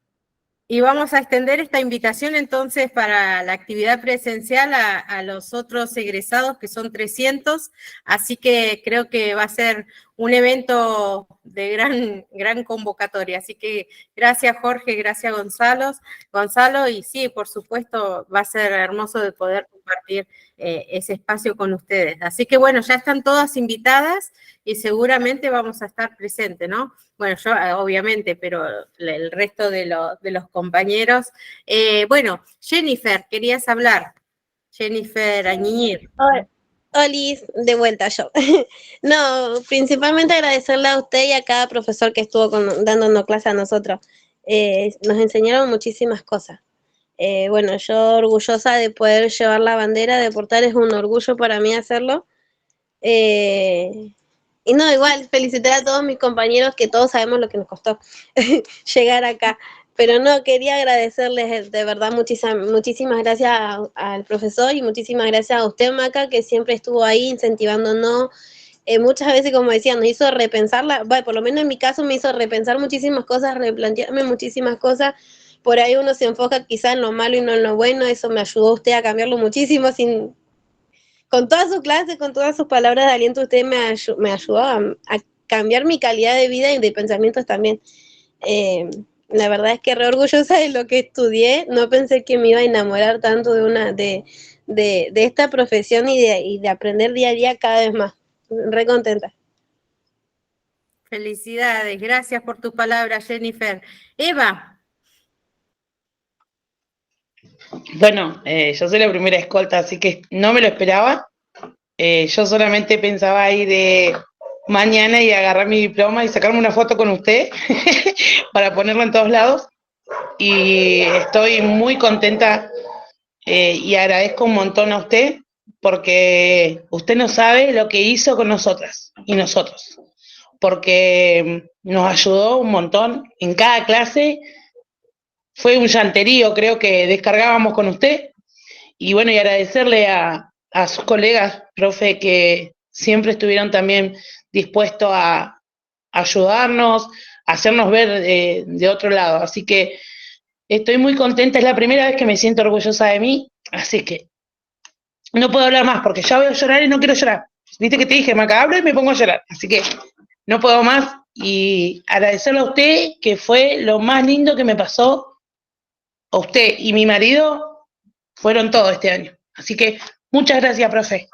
Y vamos a extender esta invitación entonces para la actividad presencial a los otros egresados, que son 300, así que creo que va a ser un evento de gran convocatoria. Así que gracias Jorge, gracias Gonzalo, y sí, por supuesto va a ser hermoso de poder compartir ese espacio con ustedes. Así que bueno, ya están todas invitadas y seguramente vamos a estar presentes, ¿no? Bueno, yo obviamente, pero el resto de los compañeros. Bueno, Jennifer, querías hablar. Jennifer Añiñir. Olis, de vuelta yo. No, principalmente agradecerle a usted y a cada profesor que estuvo dándonos clase a nosotros. Nos enseñaron muchísimas cosas. Bueno, yo orgullosa de poder llevar la bandera, de portar, es un orgullo para mí hacerlo. Y no, igual, felicitar a todos mis compañeros, que todos sabemos lo que nos costó llegar acá. Pero no, quería agradecerles de verdad muchísimas gracias al profesor, y muchísimas gracias a usted, Maca, que siempre estuvo ahí incentivándonos. Muchas veces, como decía, nos hizo repensarla, bueno, por lo menos en mi caso me hizo repensar muchísimas cosas, replantearme muchísimas cosas. Por ahí uno se enfoca quizá en lo malo y no en lo bueno. Eso me ayudó usted a cambiarlo muchísimo. Con todas sus clases, con todas sus palabras de aliento, usted me ayudó a cambiar mi calidad de vida y de pensamientos también. La verdad es que re orgullosa de lo que estudié. No pensé que me iba a enamorar tanto de esta profesión y de aprender día a día cada vez más. Re contenta. Felicidades, gracias por tus palabras, Jennifer. Eva. Bueno, yo soy la primera escolta, así que no me lo esperaba. Yo solamente pensaba ir mañana y agarrar mi diploma y sacarme una foto con usted para ponerlo en todos lados. Y estoy muy contenta y agradezco un montón a usted, porque usted no sabe lo que hizo con nosotras y nosotros, porque nos ayudó un montón en cada clase. Fue un llanterío, creo que descargábamos con usted. Y bueno, y agradecerle a a sus colegas, profe, que siempre estuvieron también dispuestos a ayudarnos, a hacernos ver de otro lado. Así que estoy muy contenta, es la primera vez que me siento orgullosa de mí, así que no puedo hablar más porque ya voy a llorar y no quiero llorar. Viste que te dije, Maca, hablo y me pongo a llorar, así que no puedo más. Y agradecerle a usted, que fue lo más lindo que me pasó. A usted y mi marido fueron todo este año. Así que muchas gracias, profe.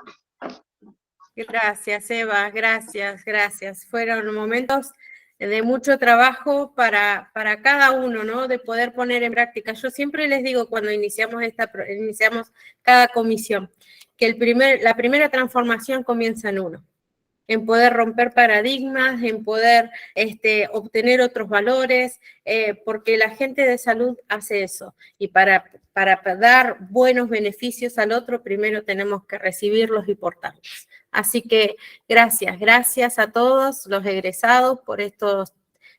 Gracias, Eva, gracias, gracias. Fueron momentos de mucho trabajo para cada uno, ¿no? De poder poner en práctica. Yo siempre les digo cuando iniciamos cada comisión, que la primera transformación comienza en uno, en poder romper paradigmas, en poder obtener otros valores, porque la gente de salud hace eso. Y para dar buenos beneficios al otro, primero tenemos que recibirlos y portarlos. Así que gracias a todos los egresados por estos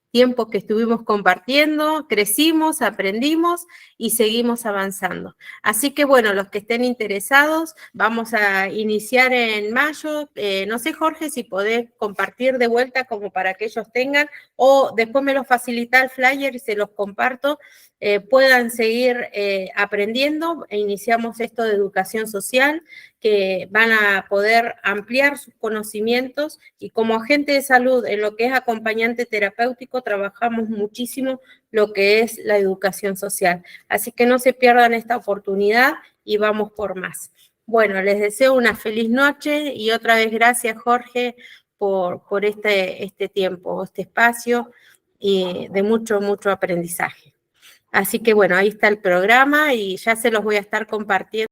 tiempos que estuvimos compartiendo, crecimos, aprendimos y seguimos avanzando. Así que bueno, los que estén interesados, vamos a iniciar en mayo. No sé, Jorge, si podés compartir de vuelta como para que ellos tengan, o después me los facilita el flyer y se los comparto, puedan seguir aprendiendo. Iniciamos esto de educación social, que van a poder ampliar sus conocimientos, y como agente de salud en lo que es acompañante terapéutico trabajamos muchísimo lo que es la educación social. Así que no se pierdan esta oportunidad y vamos por más. Bueno, les deseo una feliz noche y otra vez gracias, Jorge, por este tiempo, este espacio y de mucho aprendizaje. Así que bueno, ahí está el programa y ya se los voy a estar compartiendo.